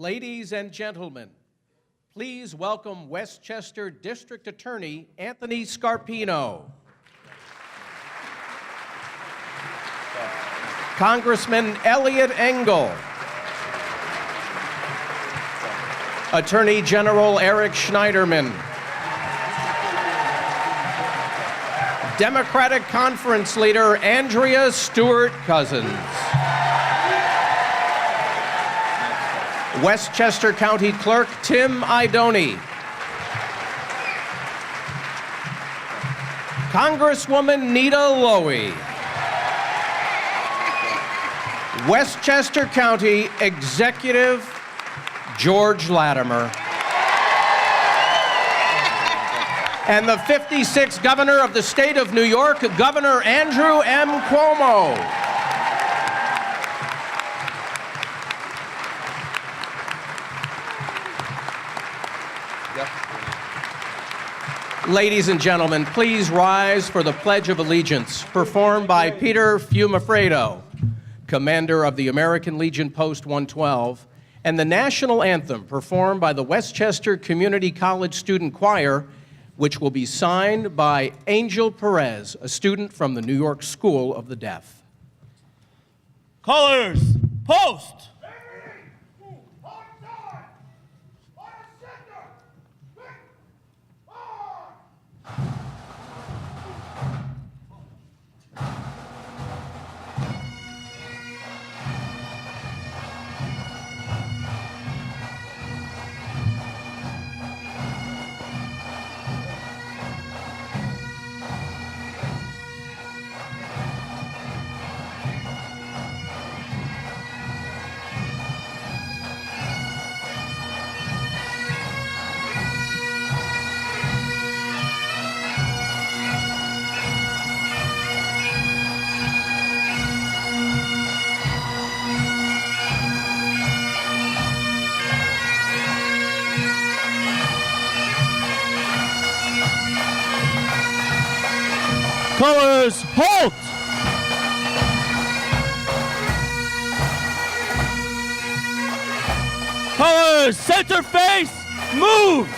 Ladies and gentlemen, please welcome Westchester District Attorney Anthony Scarpino. Congressman Elliot Engel. Attorney General Eric Schneiderman. Democratic Conference Leader Andrea Stewart-Cousins. Westchester County Clerk Tim Idoni. Congresswoman Nita Lowy. Westchester County Executive George Latimer. And the 56th Governor of the State of New York, Governor Andrew M. Cuomo. Ladies and gentlemen, please rise for the Pledge of Allegiance, performed by Peter Fiumifredo, Commander of the American Legion Post 112, and the National Anthem, performed by the Westchester Community College Student Choir, which will be signed by Angel Perez, a student from the New York School of the Deaf. Colors, post! Colors, halt! Colors, center face, move!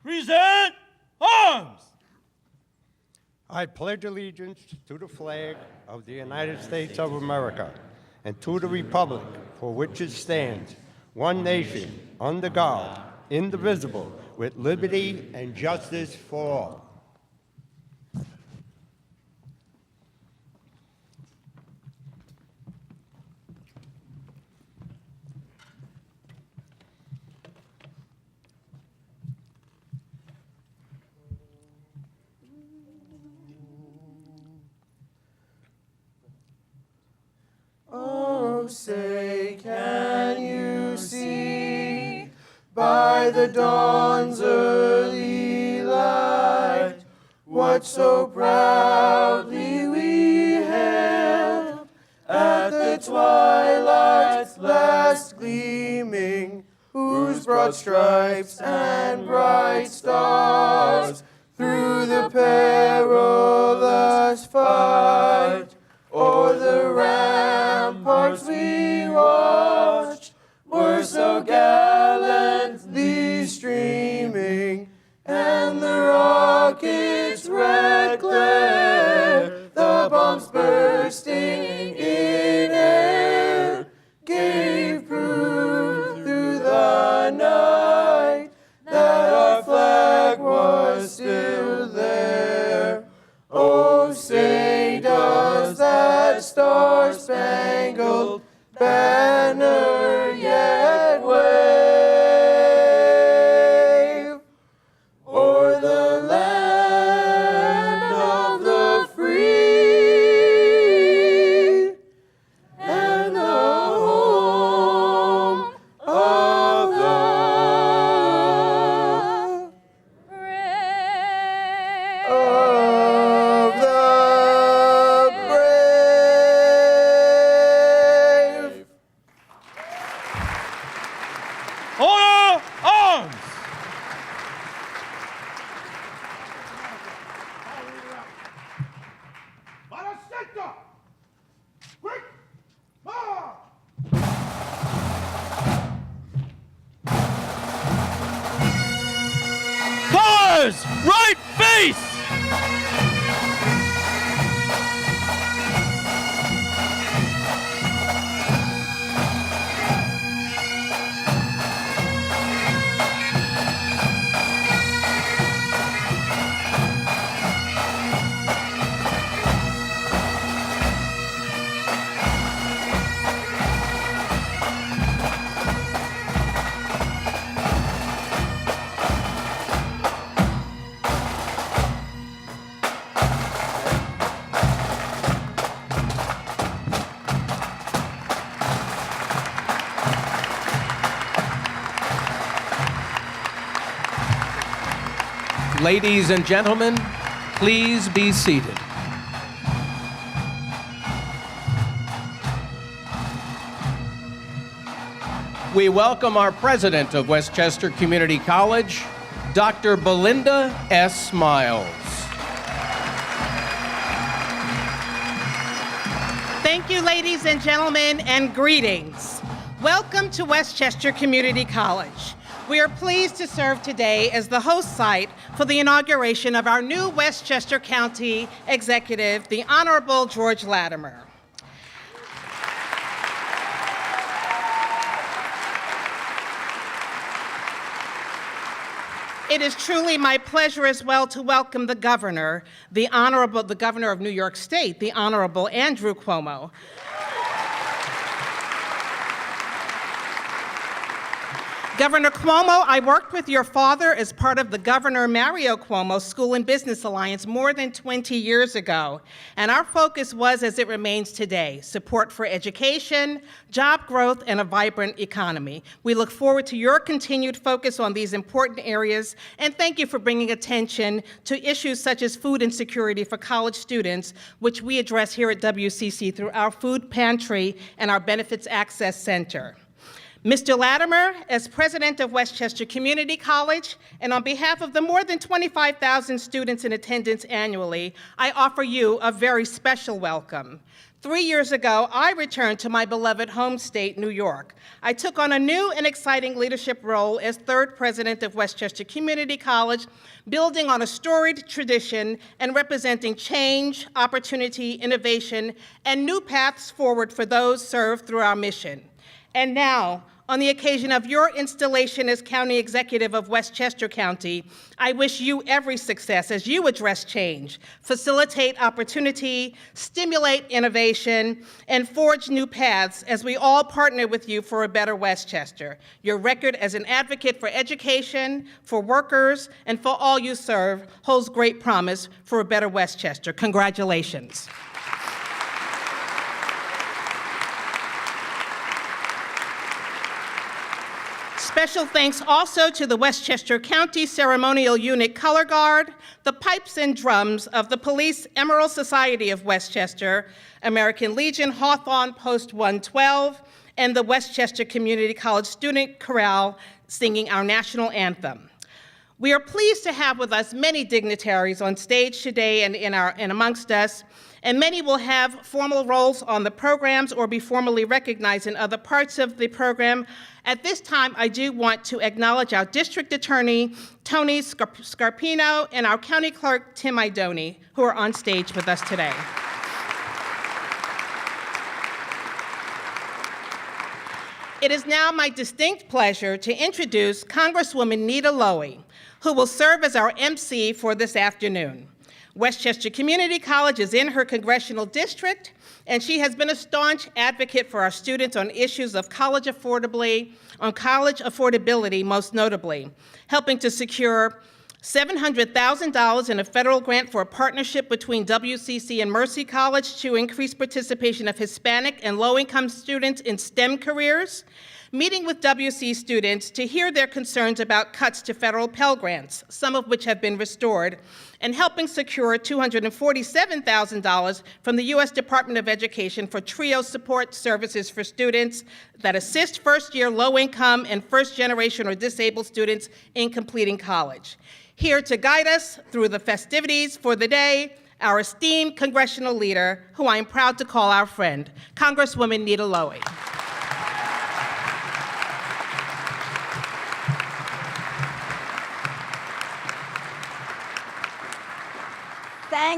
Present arms! I pledge allegiance to the flag of the United States of America and to the republic for which it stands, one nation, under God, indivisible, with liberty and justice for all. Oh, say, can you see by the dawn's early light what so proudly we hailed at the twilight's last gleaming, whose broad stripes and bright stars through the perilous fight o'er the ramparts we watched were so gallantly streaming, and the rocket's red glare, the bombs bursting in air, gave proof through the night that our flag was still there. Oh, say does that star-spangled banner Powers, right face! Ladies and gentlemen, please be seated. We welcome our president of Westchester Community College, Dr. Belinda S. Miles. Thank you, ladies and gentlemen, and greetings. Welcome to Westchester Community College. We are pleased to serve today as the host site for the inauguration of our new Westchester County Executive, the Honorable George Latimer. It is truly my pleasure as well to welcome the governor, the governor of New York State, the Honorable Andrew Cuomo. Governor Cuomo, I worked with your father as part of the Governor Mario Cuomo School and Business Alliance more than 20 years ago, and our focus was, as it remains today, support for education, job growth, and a vibrant economy. We look forward to your continued focus on these important areas, and thank you for bringing attention to issues such as food insecurity for college students, which we address here at WCC through our food pantry and our Benefits Access Center. Mr. Latimer, as president of Westchester Community College, and on behalf of the more than 25,000 students in attendance annually, I offer you a very special welcome. 3 years ago, I returned to my beloved home state, New York. I took on a new and exciting leadership role as third president of Westchester Community College, building on a storied tradition and representing change, opportunity, innovation, and new paths forward for those served through our mission. And now, on the occasion of your installation as County Executive of Westchester County, I wish you every success as you address change, facilitate opportunity, stimulate innovation, and forge new paths as we all partner with you for a better Westchester. Your record as an advocate for education, for workers, and for all you serve holds great promise for a better Westchester. Congratulations. Special thanks also to the Westchester County Ceremonial Unit Color Guard, the pipes and drums of the Police Emerald Society of Westchester, American Legion Hawthorne Post 112, and the Westchester Community College Student Chorale singing our national anthem. We are pleased to have with us many dignitaries on stage today and amongst us, and many will have formal roles on the programs or be formally recognized in other parts of the program. At this time, I do want to acknowledge our District Attorney, Tony Scarpino, and our County Clerk, Tim Idoni, who are on stage with us today. It is now my distinct pleasure to introduce Congresswoman Nita Lowey, who will serve as our MC for this afternoon. Westchester Community College is in her congressional district, and she has been a staunch advocate for our students on issues of college affordability, most notably, helping to secure $700,000 in a federal grant for a partnership between WCC and Mercy College to increase participation of Hispanic and low-income students in STEM careers, meeting with WC students to hear their concerns about cuts to federal Pell Grants, some of which have been restored, and helping secure $247,000 from the U.S. Department of Education for TRIO support services for students that assist first-year low-income and first-generation or disabled students in completing college. Here to guide us through the festivities for the day, our esteemed congressional leader, who I am proud to call our friend, Congresswoman Nita Lowey.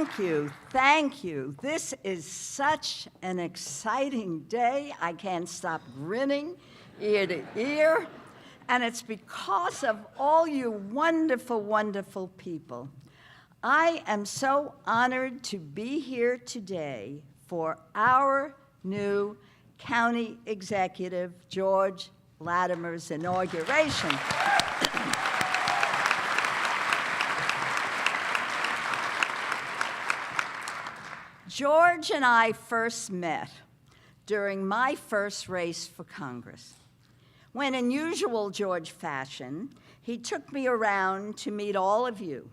Thank you, thank you. This is such an exciting day. I can't stop grinning ear to ear. And it's because of all you wonderful, wonderful people. I am so honored to be here today for our new county executive, George Latimer's inauguration. George and I first met during my first race for Congress, when in usual George fashion, he took me around to meet all of you,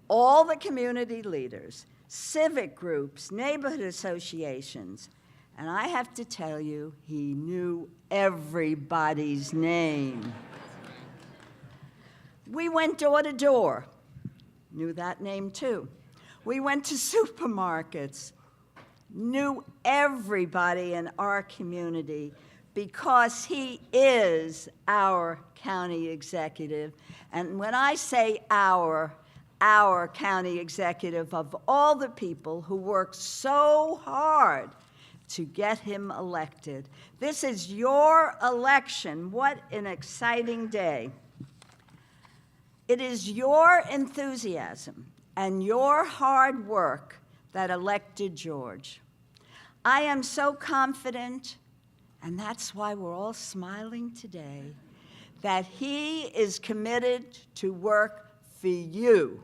all the community leaders, civic groups, neighborhood associations, and I have to tell you, he knew everybody's name. We went door to door, knew that name too. We went to supermarkets, knew everybody in our community because he is our county executive. And when I say our county executive, of all the people who worked so hard to get him elected. This is your election. What an exciting day. It is your enthusiasm and your hard work that elected George. I am so confident, and that's why we're all smiling today, that he is committed to work for you,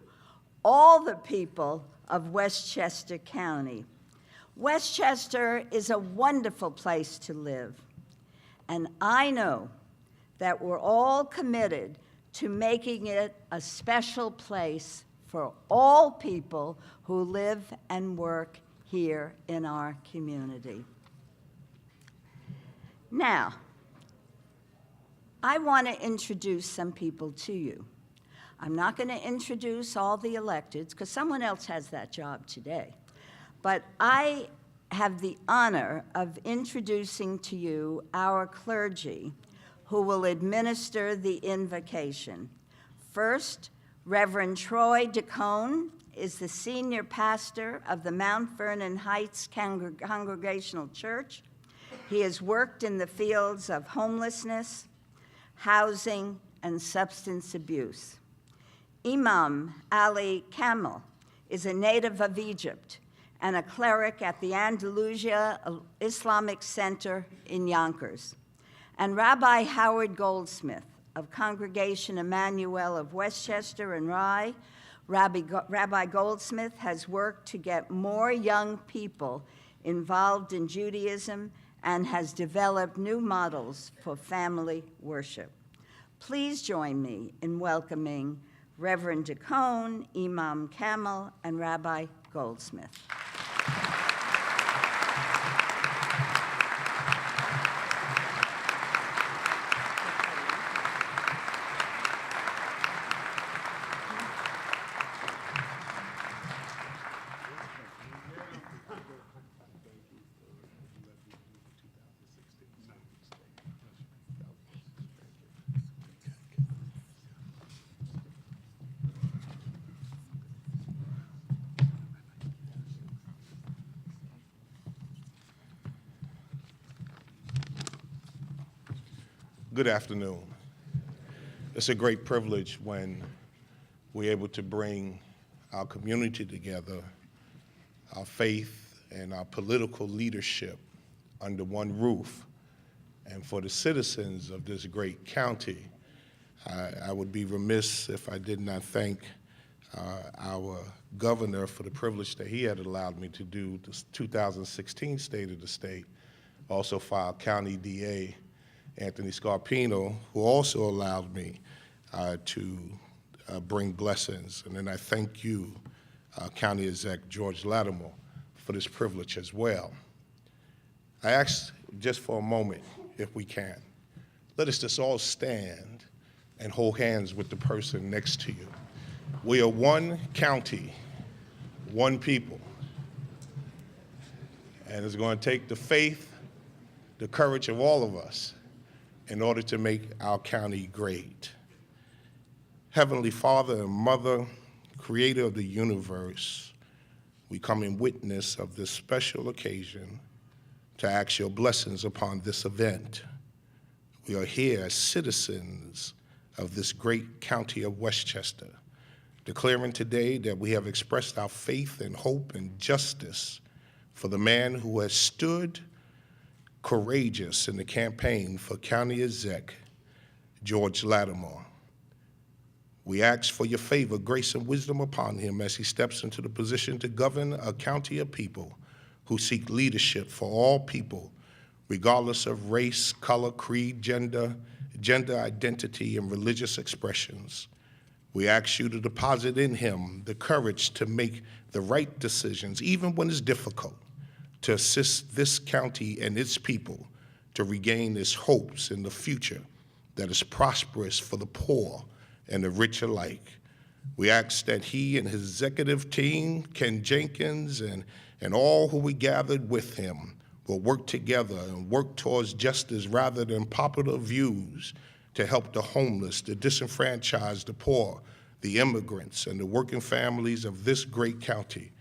all the people of Westchester County. Westchester is a wonderful place to live, and I know that we're all committed to making it a special place for all people who live and work here in our community. Now, I want to introduce some people to you. I'm not going to introduce all the electeds, because someone else has that job today. But I have the honor of introducing to you our clergy who will administer the invocation. First, Reverend Troy DeCone is the senior pastor of the Mount Vernon Heights Congregational Church. He has worked in the fields of homelessness, housing, and substance abuse. Imam Ali Kamel is a native of Egypt and a cleric at the Andalusia Islamic Center in Yonkers. And Rabbi Howard Goldsmith of Congregation Emmanuel of Westchester and Rye. Rabbi Goldsmith has worked to get more young people involved in Judaism and has developed new models for family worship. Please join me in welcoming Reverend DeCone, Imam Kamel, and Rabbi Goldsmith. Good afternoon. It's a great privilege when we're able to bring our community together, our faith and our political leadership under one roof. And for the citizens of this great county, I would be remiss if I did not thank our governor for the privilege that he had allowed me to do the 2016 State of the State, also for our county DA, Anthony Scarpino, who also allowed me to bring blessings. And then I thank you, County Exec George Latimer, for this privilege as well. I ask just for a moment, if we can, let us just all stand and hold hands with the person next to you. We are one county, one people. And it's going to take the faith, the courage of all of us in order to make our county great. Heavenly Father and Mother, creator of the universe, we come in witness of this special occasion to ask your blessings upon this event. We are here as citizens of this great county of Westchester, declaring today that we have expressed our faith and hope and justice for the man who has stood courageous in the campaign for county exec, George Latimer. We ask for your favor, grace, and wisdom upon him as he steps into the position to govern a county of people who seek leadership for all people, regardless of race, color, creed, gender identity, and religious expressions. We ask you to deposit in him the courage to make the right decisions, even when it's difficult, to assist this county and its people to regain its hopes in the future that is prosperous for the poor and the rich alike. We ask that he and his executive team, Ken Jenkins, and all who we gathered with him will work together and work towards justice rather than popular views to help the homeless, the disenfranchised, the poor, the immigrants, and the working families of this great county.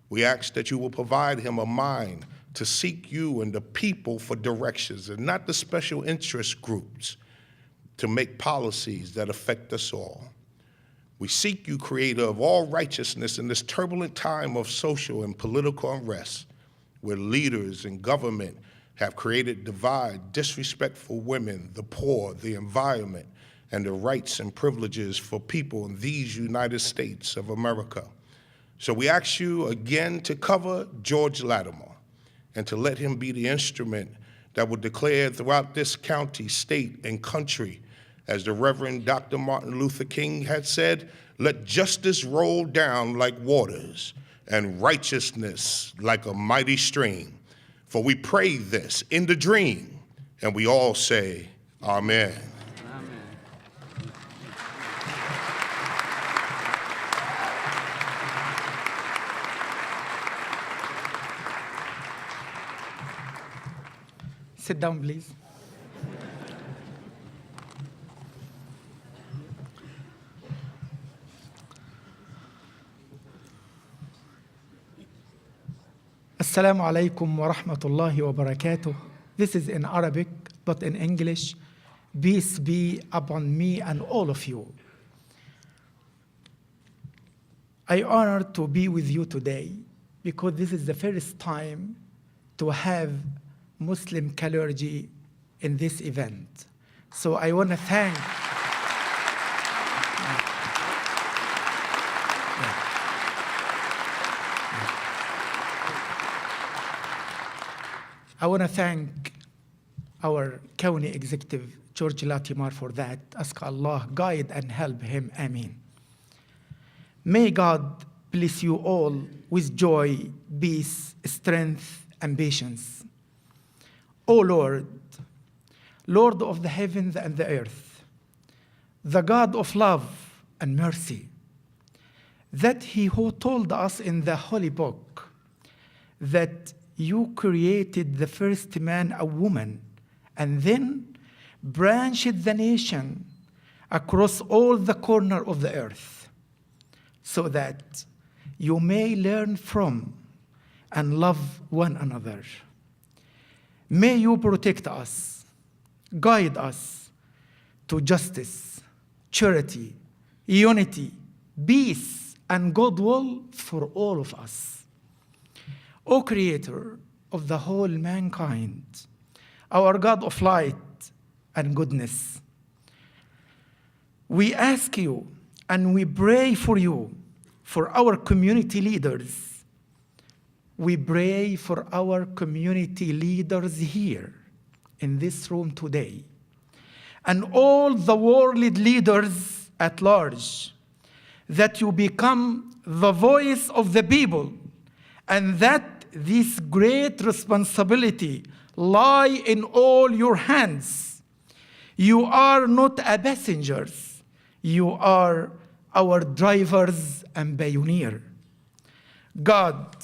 We ask that you will provide him a mind to seek you and the people for directions and not the special interest groups to make policies that affect us all. We seek you, creator of all righteousness, in this turbulent time of social and political unrest, where leaders in government have created divide, disrespectful women, the poor, the environment, and the rights and privileges for people in these United States of America. So we ask you again to cover George Latimer and to let him be the instrument that will declare throughout this county, state, and country, as the Reverend Dr. Martin Luther King had said, let justice roll down like waters and righteousness like a mighty stream. For we pray this in the dream, and we all say, Amen. Sit down, please. Assalamu alaikum wa rahmatullahi wa barakatuh. This is in Arabic, but in English. Peace be upon me and all of you. I honor to be with you today because this is the first time to have Muslim clergy in this event. So I want to thank our county executive, George Latimer, for that. Ask Allah guide and help him. Ameen. May God bless you all with joy, peace, strength, and patience. O Lord, Lord of the heavens and the earth, the God of love and mercy, that he who told us in the holy book that you created the first man a woman and then branched the nation across all the corner of the earth so that you may learn from and love one another. May you protect us, guide us to justice, charity, unity, peace, and goodwill for all of us. O Creator of the whole mankind, our God of light and goodness, we ask you and we pray for you, for our community leaders. We pray for our community leaders here in this room today, and all the world leaders at large, that you become the voice of the people, and that this great responsibility lie in all your hands. You are not a passengers. You are our drivers and pioneer. God,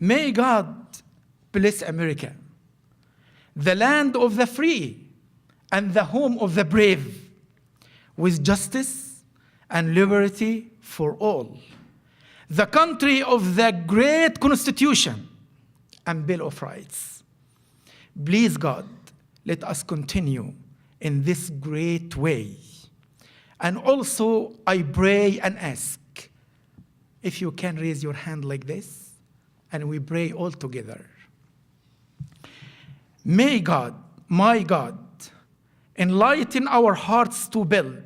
may God bless America, the land of the free and the home of the brave, with justice and liberty for all. the country of the great Constitution and Bill of Rights. Please, God, let us continue in this great way. And also, I pray and ask, if you can raise your hand like this, and we pray all together. May God, my God, enlighten our hearts to build,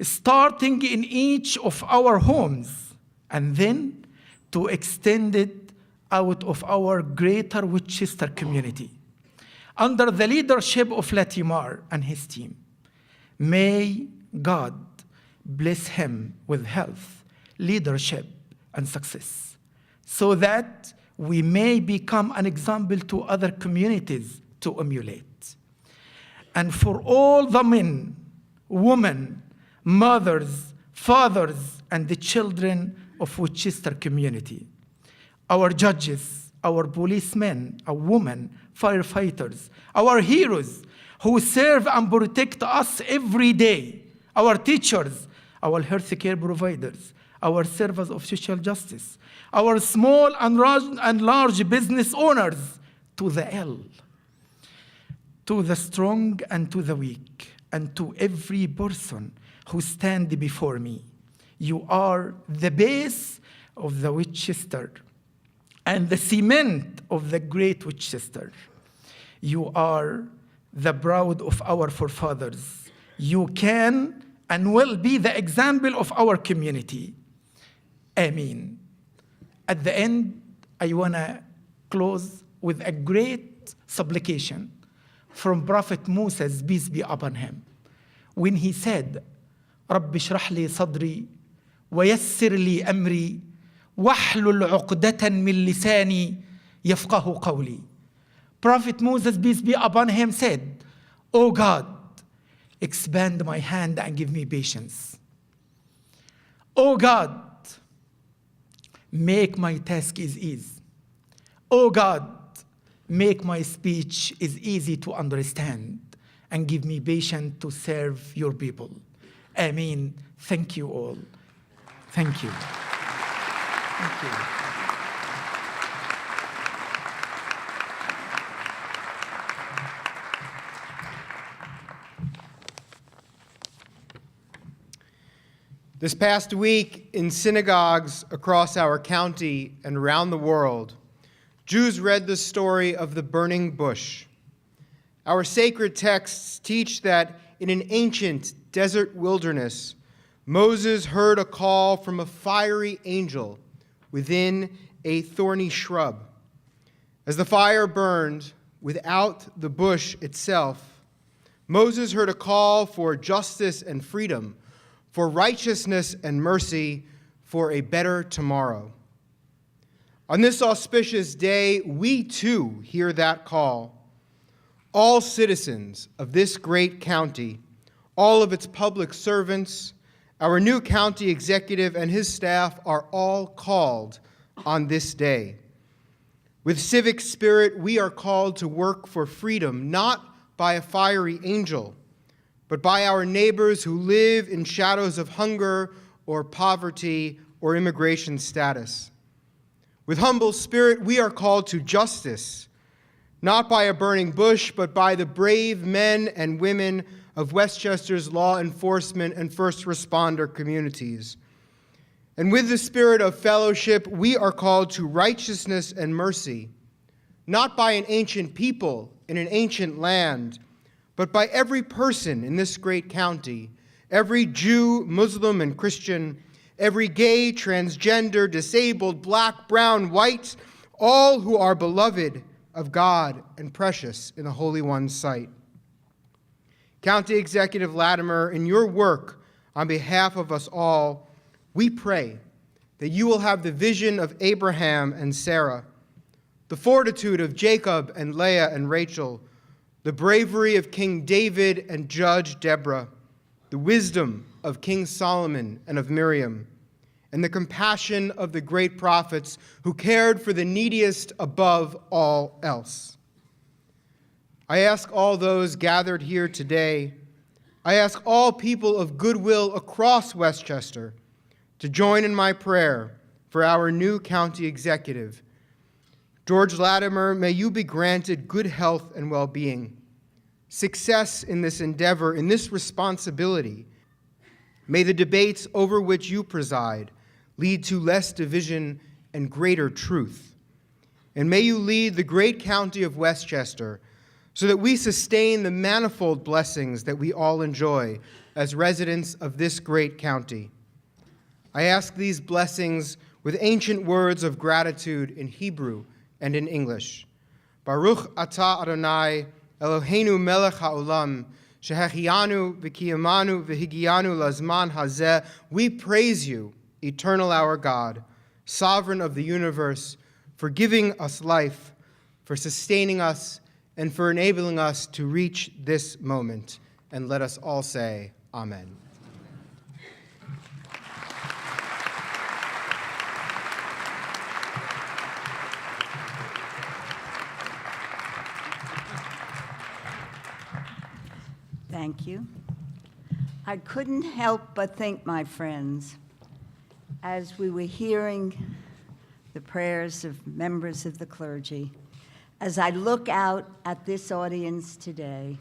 starting in each of our homes, and then to extend it out of our greater Westchester community. Under the leadership of Latimer and his team, may God bless him with health, leadership, and success, so that we may become an example to other communities to emulate. And for all the men, women, mothers, fathers, and the children of Westchester community, our judges, our policemen, our women, firefighters, our heroes who serve and protect us every day, our teachers, our healthcare providers, our servers of social justice, our small and large business owners, to the ill, to the strong and to the weak, and to every person who stand before me. You are the base of the Westchester and the cement of the great Westchester. You are the proud of our forefathers. You can and will be the example of our community. Amen. At the end, I want to close with a great supplication from Prophet Moses, peace be upon him, when he said, رب اشرح لي صدري ويسر لي أمري واحلل عقدة من لساني يفقه قولي. Prophet Moses, peace be upon him, said, "O God, expand my hand and give me patience. O God, make my task is easy. O God, make my speech is easy to understand and give me patience to serve your people." Amen. Thank you all. Thank you. Thank you. This past week, in synagogues across our county and around the world, Jews read the story of the burning bush. Our sacred texts teach that in an ancient desert wilderness, Moses heard a call from a fiery angel within a thorny shrub. As the fire burned without the bush itself, Moses heard a call for justice and freedom, for righteousness and mercy, for a better tomorrow. On this auspicious day, we too hear that call. All citizens of this great county, all of its public servants, our new county executive and his staff are all called on this day. With civic spirit, we are called to work for freedom, not by a fiery angel, but by our neighbors who live in shadows of hunger or poverty or immigration status. With humble spirit, we are called to justice, not by a burning bush, but by the brave men and women of Westchester's law enforcement and first responder communities. And with the spirit of fellowship, we are called to righteousness and mercy, not by an ancient people in an ancient land, but by every person in this great county, every Jew, Muslim, and Christian, every gay, transgender, disabled, black, brown, white, all who are beloved of God and precious in the Holy One's sight. County Executive Latimer, in your work on behalf of us all, we pray that you will have the vision of Abraham and Sarah, the fortitude of Jacob and Leah and Rachel, the bravery of King David and Judge Deborah, the wisdom of King Solomon and of Miriam, and the compassion of the great prophets who cared for the neediest above all else. I ask all those gathered here today, I ask all people of goodwill across Westchester to join in my prayer for our new county executive. George Latimer, may you be granted good health and well-being, success in this endeavor, in this responsibility. May the debates over which you preside lead to less division and greater truth. And may you lead the great county of Westchester so that we sustain the manifold blessings that we all enjoy as residents of this great county. I ask these blessings with ancient words of gratitude in Hebrew and in English. Baruch atah Adonai, Eloheinu melech haolam, shehechianu v'kiyamanu v'higianu lazman hazeh. We praise you, eternal our God, sovereign of the universe, for giving us life, for sustaining us, and for enabling us to reach this moment. And let us all say, Amen. Thank you. I couldn't help but think, my friends, as we were hearing the prayers of members of the clergy, as I look out at this audience today,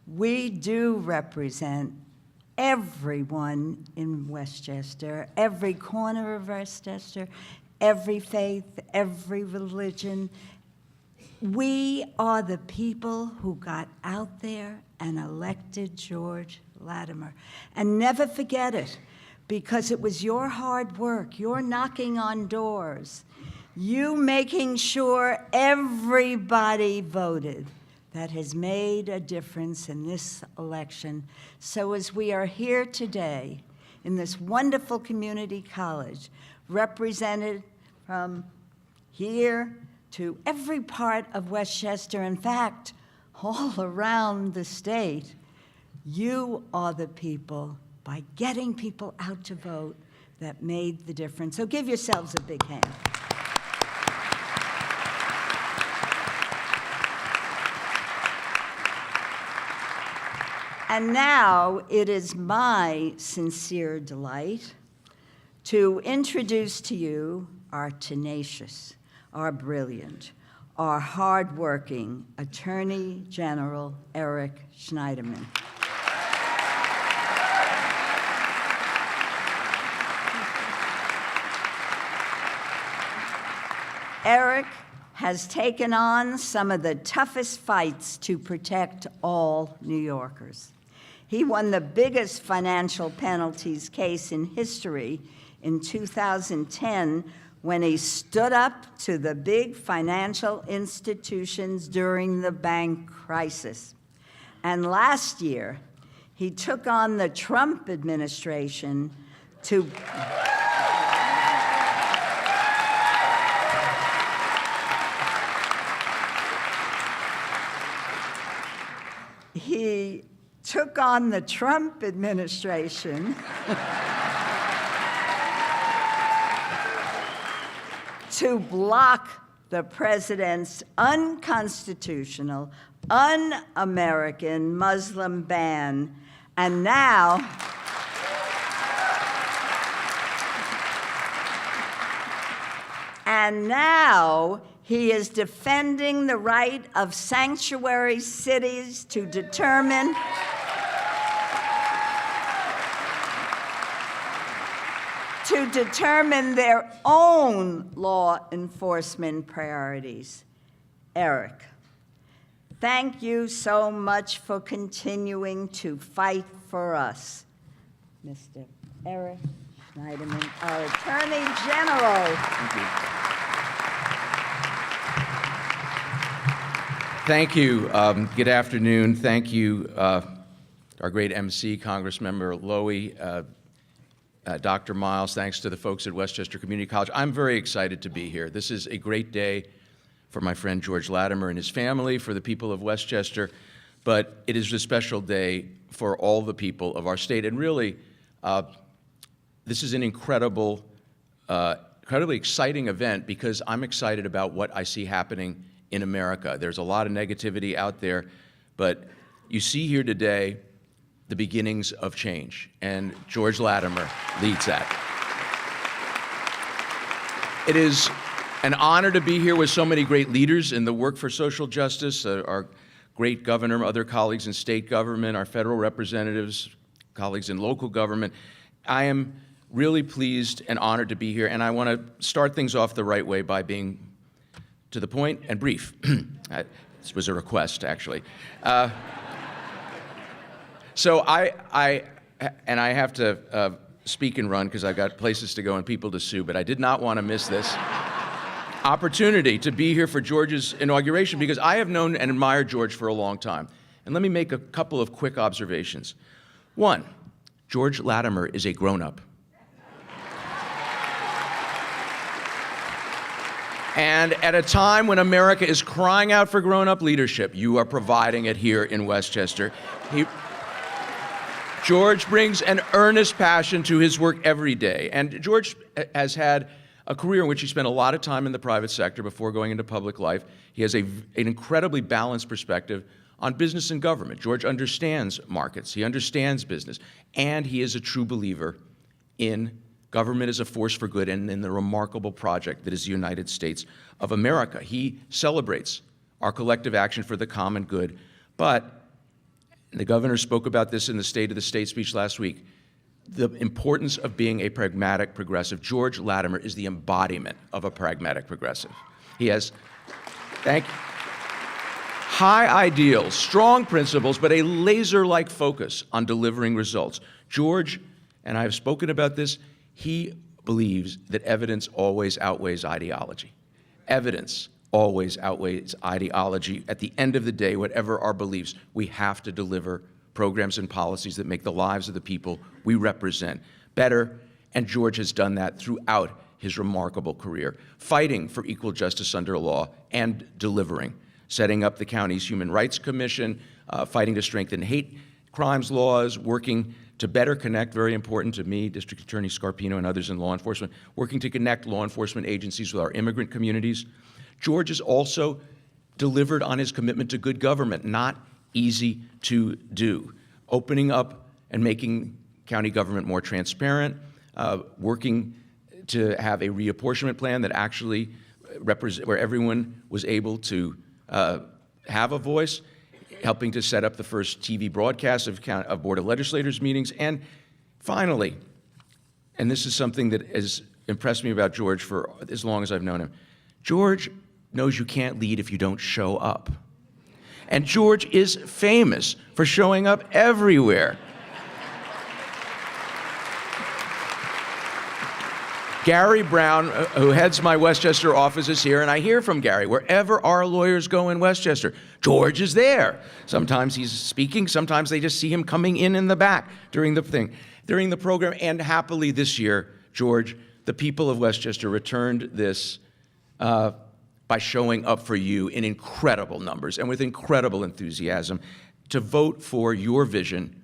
we do represent everyone in Westchester, every corner of Westchester, every faith, every religion. We are the people who got out there and elected George Latimer. And never forget it, because it was your hard work, your knocking on doors, you making sure everybody voted, that has made a difference in this election. So as we are here today in this wonderful community college, represented from here to every part of Westchester, in fact, all around the state, you are the people, by getting people out to vote, that made the difference. So give yourselves a big hand. And now it is my sincere delight to introduce to you our tenacious, our brilliant, our hardworking Attorney General Eric Schneiderman. Eric has taken on some of the toughest fights to protect all New Yorkers. He won the biggest financial penalties case in history in 2010 when he stood up to the big financial institutions during the bank crisis. And last year, he took on the Trump administration to he took on the Trump administration to block the president's unconstitutional, un-American Muslim ban. And now, he is defending the right of sanctuary cities to determine their own law enforcement priorities. Eric, thank you so much for continuing to fight for us. Mr. Eric Schneiderman, our Attorney General. Thank you. Thank you. Good afternoon. Thank you, our great MC, Congressmember Lowy, Dr. Miles. Thanks to the folks at Westchester Community College. I'm very excited to be here. This is a great day for my friend George Latimer and his family, for the people of Westchester, but it is a special day for all the people of our state. And really, this is an incredibly exciting event because I'm excited about what I see happening in America. There's a lot of negativity out there, but you see here today the beginnings of change, and George Latimer leads that. It is an honor to be here with so many great leaders in the work for social justice, our great governor, other colleagues in state government, our federal representatives, colleagues in local government. I am really pleased and honored to be here, and I want to start things off the right way by being to the point and brief. This was a request, actually. So I have to speak and run because I've got places to go and people to sue, but I did not want to miss this opportunity to be here for George's inauguration because I have known and admired George for a long time. And let me make a couple of quick observations. One, George Latimer is a grown-up. And at a time when America is crying out for grown-up leadership, you are providing it here in Westchester. George brings an earnest passion to his work every day. And George has had a career in which he spent a lot of time in the private sector before going into public life. He has an incredibly balanced perspective on business and government. George understands markets, he understands business, and he is a true believer in government as a force for good and in the remarkable project that is the United States of America. He celebrates our collective action for the common good, but and the governor spoke about this in the State of the State speech last week, the importance of being a pragmatic progressive. George Latimer is the embodiment of a pragmatic progressive. He has, high ideals, strong principles, but a laser-like focus on delivering results. George, and I have spoken about this, he believes that evidence always outweighs ideology. Evidence always outweighs ideology. At the end of the day, whatever our beliefs, we have to deliver programs and policies that make the lives of the people we represent better, and George has done that throughout his remarkable career, fighting for equal justice under law and delivering, setting up the county's Human Rights Commission, fighting to strengthen hate crimes laws, working to better connect, very important to me, District Attorney Scarpino and others in law enforcement, working to connect law enforcement agencies with our immigrant communities. George has also delivered on his commitment to good government, not easy to do, opening up and making county government more transparent, working to have a reapportionment plan that actually where everyone was able to have a voice, helping to set up the first TV broadcast of Board of Legislators meetings, and finally, and this is something that has impressed me about George for as long as I've known him, George knows you can't lead if you don't show up. And George is famous for showing up everywhere. Gary Brown, who heads my Westchester office, is here, and I hear from Gary, wherever our lawyers go in Westchester, George is there. Sometimes he's speaking, sometimes they just see him coming in the back during the program, and happily this year, George, the people of Westchester returned this by showing up for you in incredible numbers and with incredible enthusiasm to vote for your vision,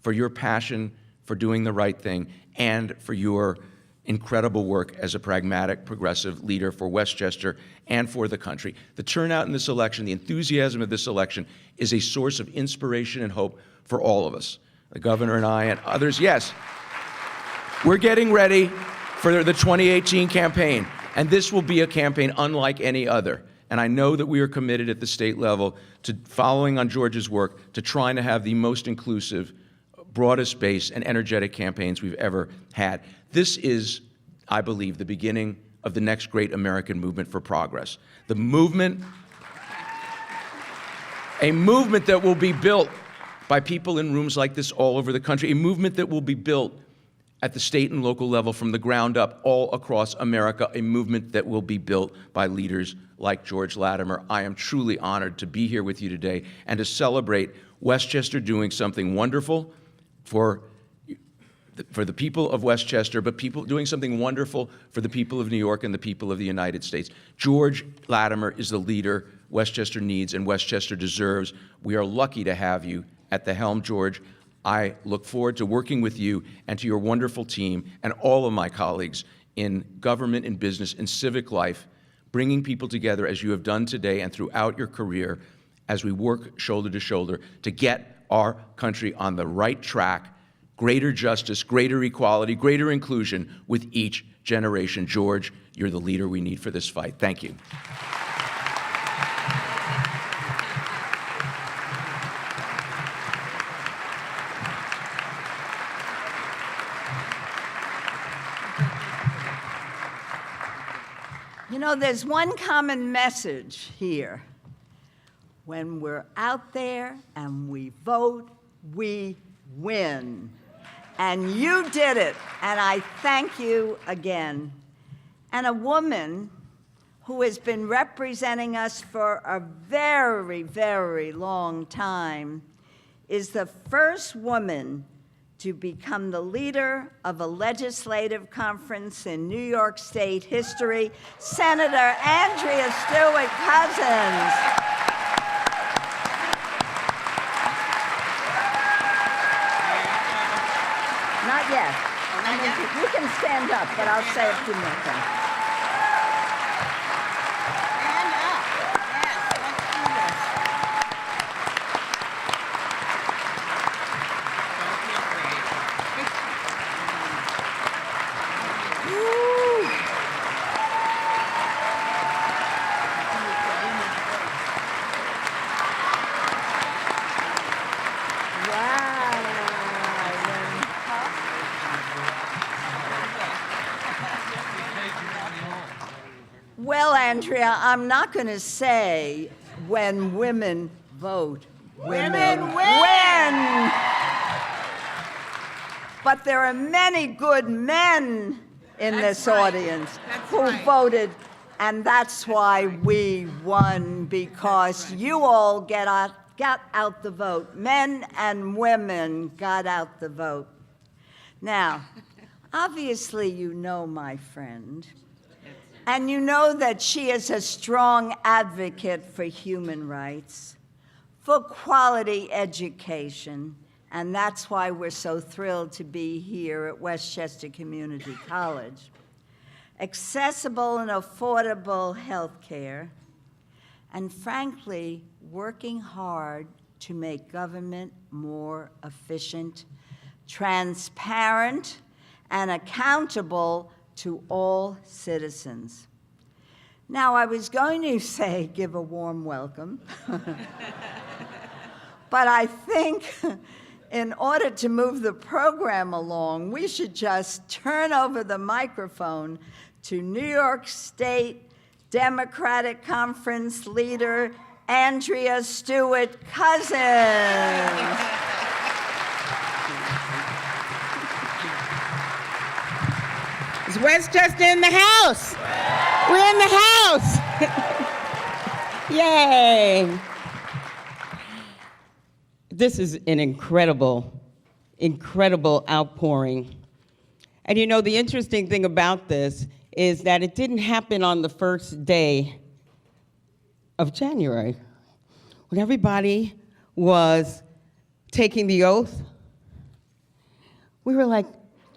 for your passion for doing the right thing, and for your incredible work as a pragmatic, progressive leader for Westchester and for the country. The turnout in this election, the enthusiasm of this election is a source of inspiration and hope for all of us. The governor and I and others, yes. We're getting ready for the 2018 campaign. And this will be a campaign unlike any other. And I know that we are committed at the state level to following on George's work, to trying to have the most inclusive, broadest base, and energetic campaigns we've ever had. This is, I believe, the beginning of the next great American movement for progress. The movement, a movement that will be built by people in rooms like this all over the country, a movement that will be built at the state and local level from the ground up all across America, a movement that will be built by leaders like George Latimer. I am truly honored to be here with you today and to celebrate Westchester doing something wonderful for the people of Westchester, but doing something wonderful for the people of New York and the people of the United States. George Latimer is the leader Westchester needs and Westchester deserves. We are lucky to have you at the helm, George. I look forward to working with you and to your wonderful team and all of my colleagues in government, in business, in civic life, bringing people together as you have done today and throughout your career as we work shoulder to shoulder to get our country on the right track, greater justice, greater equality, greater inclusion with each generation. George, you're the leader we need for this fight. Thank you. You know, there's one common message here. When we're out there and we vote, we win. And you did it, and I thank you again. And a woman who has been representing us for a very, very long time is the first woman to become the leader of a legislative conference in New York State history, Senator Andrea Stewart Cousins. Not yet. You can stand up, but I'll say a few more things. Stand up. Yes, let's do this. Woo. Well, Andrea, I'm not going to say when women vote, women win. But there are many good men in this audience who voted, and that's why we won, because you all got out the vote. Men and women got out the vote. Now, obviously you know my friend, and you know that she is a strong advocate for human rights, for quality education, and that's why we're so thrilled to be here at Westchester Community College. Accessible and affordable health care, and frankly, working hard to make government more efficient, transparent, and accountable to all citizens. Now, I was going to say give a warm welcome, but I think in order to move the program along, we should just turn over the microphone to New York State Democratic Conference leader Andrea Stewart Cousins. Is Westchester in the house? We're in the house. Yay. This is an incredible, incredible outpouring. And you know, the interesting thing about this is that it didn't happen on the first day of January, when everybody was taking the oath. We were like,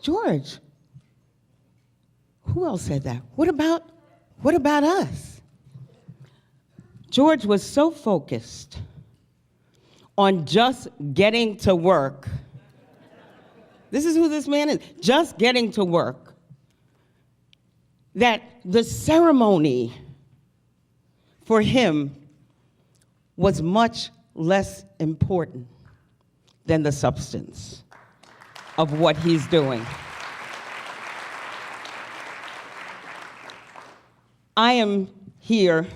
George, who else said that? What about us? George was so focused on just getting to work. This is who this man is, just getting to work, that the ceremony for him was much less important than the substance of what he's doing. I am here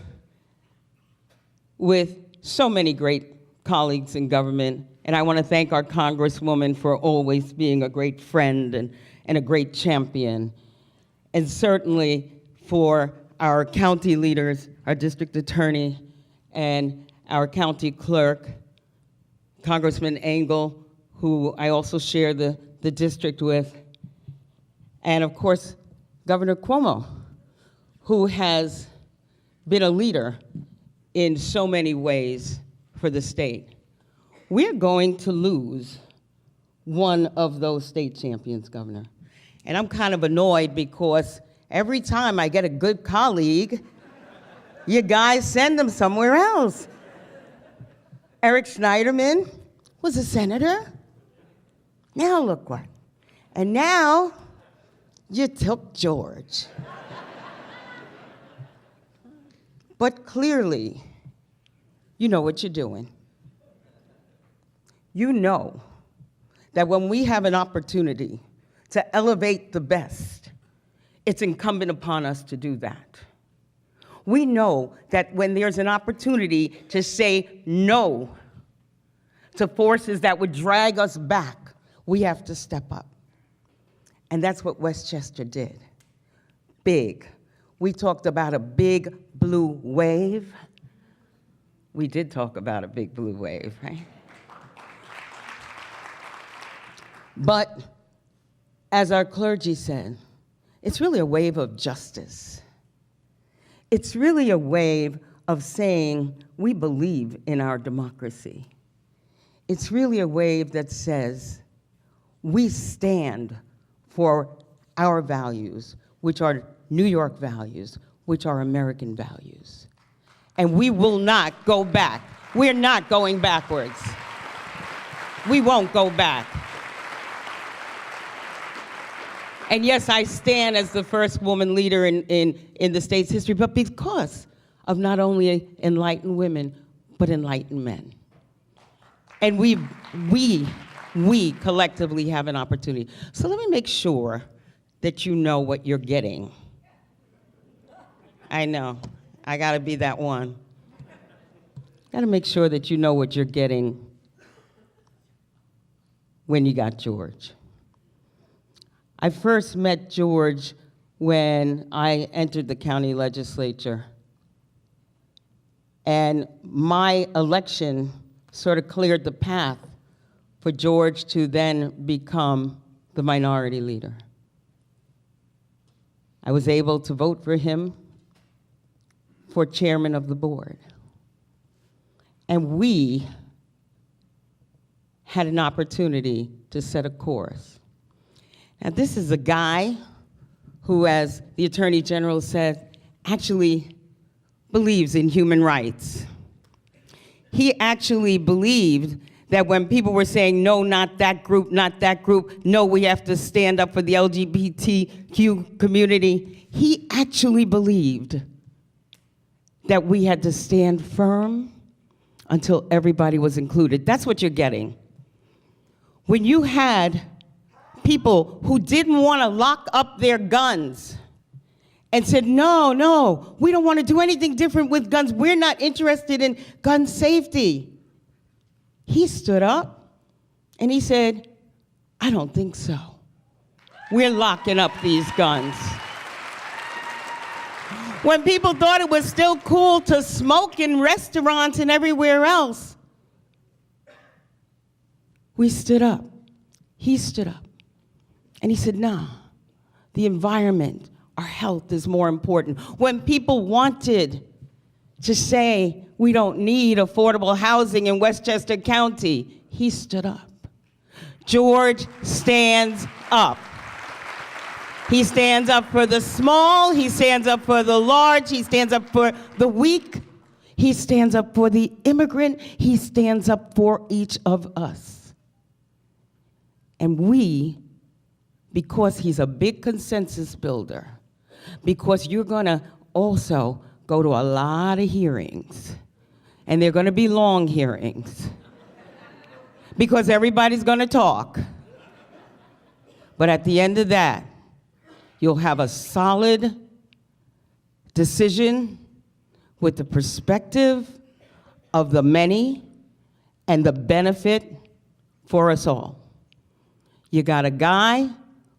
with so many great colleagues in government, and I want to thank our Congresswoman for always being a great friend and a great champion, and certainly for our county leaders, our district attorney, and our county clerk, Congressman Engel, who I also share the district with, and of course, Governor Cuomo, who has been a leader in so many ways for the state. We're going to lose one of those state champions, Governor. And I'm kind of annoyed because every time I get a good colleague, you guys send them somewhere else. Eric Schneiderman was a senator. Now look what. And now you took George. But clearly, you know what you're doing. You know that when we have an opportunity to elevate the best, it's incumbent upon us to do that. We know that when there's an opportunity to say no to forces that would drag us back, we have to step up. And that's what Westchester did. Big. We talked about a big blue wave. We did talk about a big blue wave, right? But as our clergy said, it's really a wave of justice. It's really a wave of saying we believe in our democracy. It's really a wave that says we stand for our values, which are New York values, which are American values. And we will not go back. We're not going backwards. We won't go back. And yes, I stand as the first woman leader in the state's history, but because of not only enlightened women, but enlightened men. And we collectively have an opportunity. So let me make sure that you know what you're getting. I know, I gotta be that one. Gotta make sure that you know what you're getting when you got George. I first met George when I entered the county legislature. And my election sort of cleared the path for George to then become the minority leader. I was able to vote for him for chairman of the board. And we had an opportunity to set a course. Now, this is a guy who, as the Attorney General said, actually believes in human rights. He actually believed that when people were saying, no, not that group, no, we have to stand up for the LGBTQ community, he actually believed that we had to stand firm until everybody was included. That's what you're getting. When you had people who didn't want to lock up their guns and said, no, we don't want to do anything different with guns. We're not interested in gun safety. He stood up and he said, I don't think so. We're locking up these guns. When people thought it was still cool to smoke in restaurants and everywhere else, we stood up. He stood up. And he said, nah, the environment, our health is more important. When people wanted to say we don't need affordable housing in Westchester County, he stood up. George stands up. He stands up for the small, he stands up for the large, he stands up for the weak, he stands up for the immigrant, he stands up for each of us. And we, because he's a big consensus builder, because you're gonna also go to a lot of hearings, and they're gonna be long hearings, because everybody's gonna talk. But at the end of that, you'll have a solid decision with the perspective of the many and the benefit for us all. You got a guy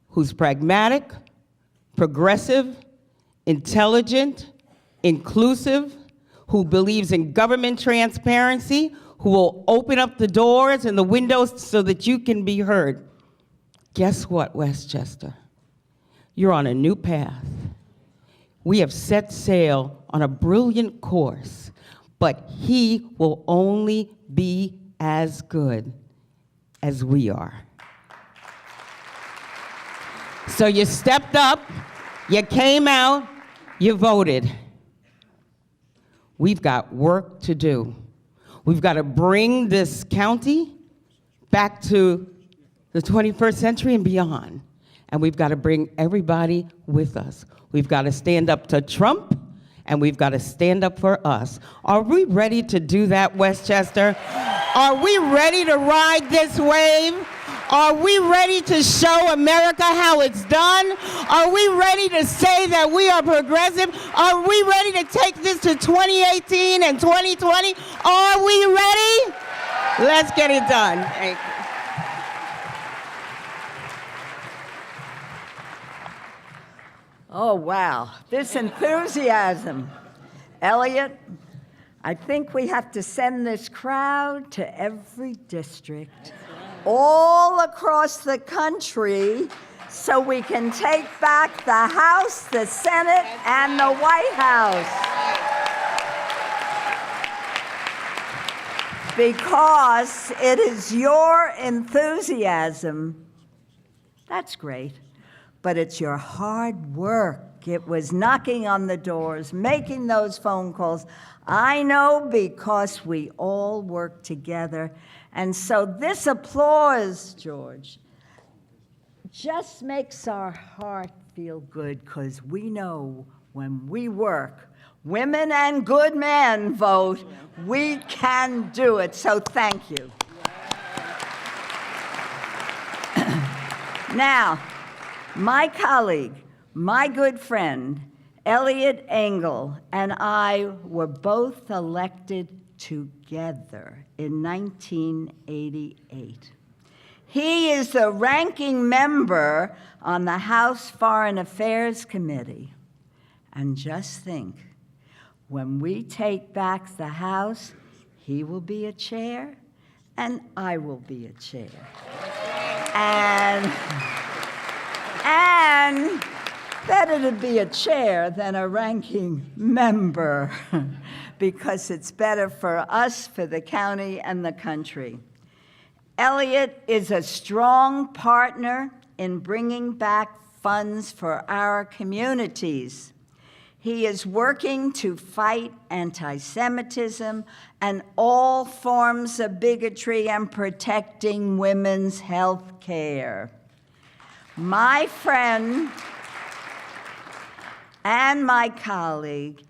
who's pragmatic, progressive, intelligent, inclusive, who believes in government transparency, who will open up the doors and the windows so that you can be heard. Guess what, Westchester? You're on a new path. We have set sail on a brilliant course, but he will only be as good as we are. So you stepped up, you came out, you voted. We've got work to do. We've got to bring this county back to the 21st century and beyond. And we've got to bring everybody with us. We've got to stand up to Trump, and we've got to stand up for us. Are we ready to do that, Westchester? Are we ready to ride this wave? Are we ready to show America how it's done? Are we ready to say that we are progressive? Are we ready to take this to 2018 and 2020? Are we ready? Let's get it done. Thank you. Oh, wow, this enthusiasm. Elliot, I think we have to send this crowd to every district all across the country so we can take back the House, the Senate, and the White House. Because it is your enthusiasm. That's great. But it's your hard work. It was knocking on the doors, making those phone calls. I know because we all work together. And so this applause, George, just makes our heart feel good because we know when we work, women and good men vote, we can do it. So thank you. Now, my colleague, my good friend, Elliot Engel, and I were both elected together in 1988. He is the ranking member on the House Foreign Affairs Committee. And just think, when we take back the House, he will be a chair, and I will be a chair. And better to be a chair than a ranking member because it's better for us, for the county, and the country. Elliot is a strong partner in bringing back funds for our communities. He is working to fight anti-Semitism and all forms of bigotry and protecting women's health care. My friend and my colleague,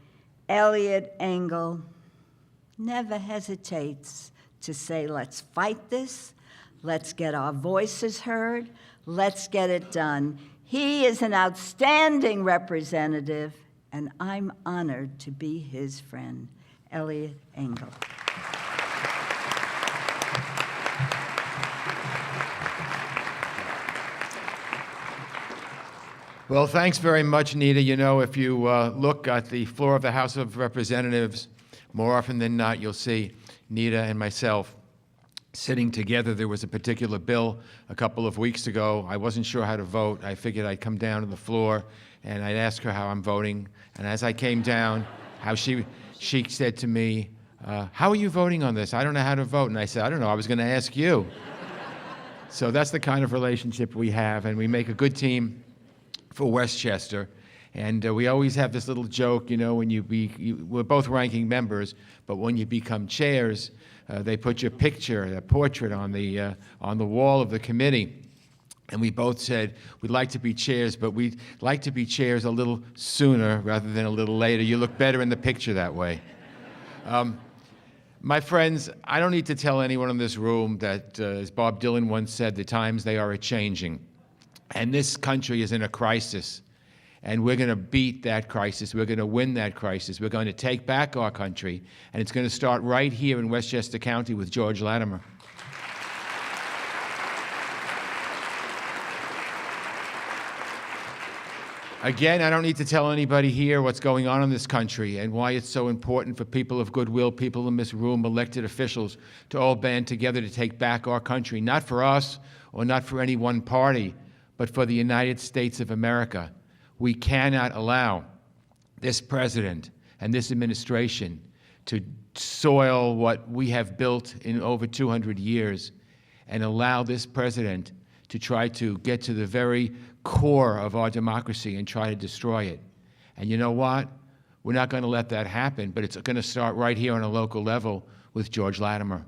Elliot Engel, never hesitates to say, let's fight this, let's get our voices heard, let's get it done. He is an outstanding representative, and I'm honored to be his friend, Elliot Engel. Well, thanks very much, Nita. You know, if you look at the floor of the House of Representatives, more often than not, you'll see Nita and myself sitting together. There was a particular bill a couple of weeks ago. I wasn't sure how to vote. I figured I'd come down to the floor and I'd ask her how I'm voting. And as I came down, how she said to me, how are you voting on this? I don't know how to vote. And I said, I don't know. I was going to ask you. So that's the kind of relationship we have, and we make a good team for Westchester. And we always have this little joke, you know, when we're both ranking members, but when you become chairs, they put your picture, a portrait on the wall of the committee. And we both said, we'd like to be chairs, but we'd like to be chairs a little sooner rather than a little later. You look better in the picture that way. My friends, I don't need to tell anyone in this room that, as Bob Dylan once said, the times they are a-changing. And this country is in a crisis. And we're going to beat that crisis. We're going to win that crisis. We're going to take back our country. And it's going to start right here in Westchester County with George Latimer. Again, I don't need to tell anybody here what's going on in this country and why it's so important for people of goodwill, people in this room, elected officials, to all band together to take back our country, not for us or not for any one party, but for the United States of America. We cannot allow this president and this administration to soil what we have built in over 200 years and allow this president to try to get to the very core of our democracy and try to destroy it. And you know what? We're not going to let that happen, but it's going to start right here on a local level with George Latimer.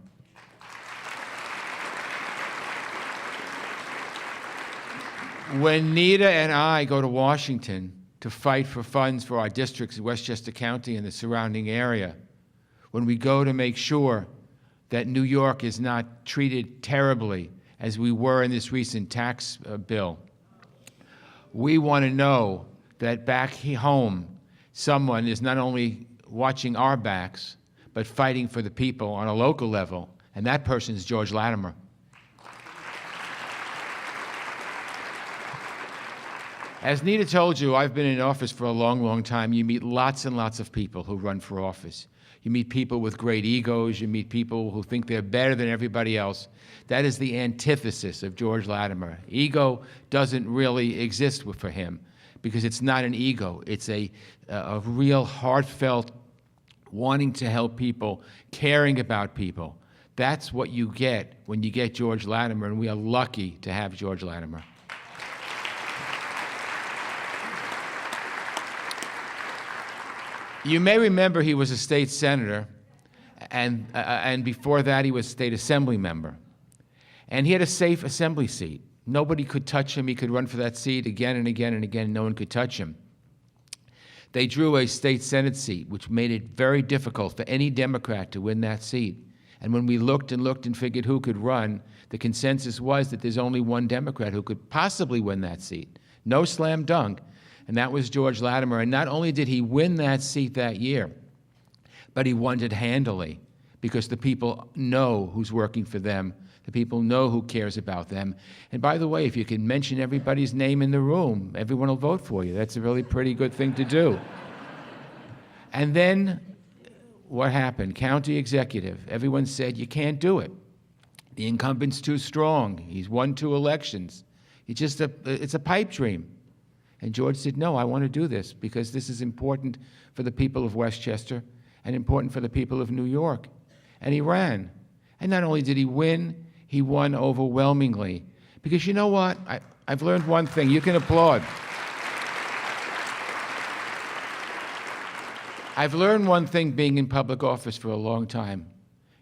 When Nita and I go to Washington to fight for funds for our districts in Westchester County and the surrounding area, when we go to make sure that New York is not treated terribly as we were in this recent tax bill, we want to know that back home, someone is not only watching our backs, but fighting for the people on a local level, and that person is George Latimer. As Nita told you, I've been in office for a long, long time. You meet lots and lots of people who run for office. You meet people with great egos. You meet people who think they're better than everybody else. That is the antithesis of George Latimer. Ego doesn't really exist for him because it's not an ego. It's a real heartfelt wanting to help people, caring about people. That's what you get when you get George Latimer, and we are lucky to have George Latimer. You may remember he was a state senator, and before that he was a state assembly member. And he had a safe assembly seat. Nobody could touch him. He could run for that seat again and again and again. No one could touch him. They drew a state Senate seat, which made it very difficult for any Democrat to win that seat. And when we looked and looked and figured who could run, the consensus was that there's only one Democrat who could possibly win that seat. No slam dunk. And that was George Latimer. And not only did he win that seat that year, but he won it handily because the people know who's working for them. The people know who cares about them. And by the way, if you can mention everybody's name in the room, everyone will vote for you. That's a really pretty good thing to do. And then what happened? County executive. Everyone said, you can't do it. The incumbent's too strong. He's won 2 elections. It's a pipe dream. And George said, no, I want to do this because this is important for the people of Westchester and important for the people of New York. And he ran. And not only did he win, he won overwhelmingly. Because you know what? I've learned one thing. You can applaud. I've learned one thing being in public office for a long time.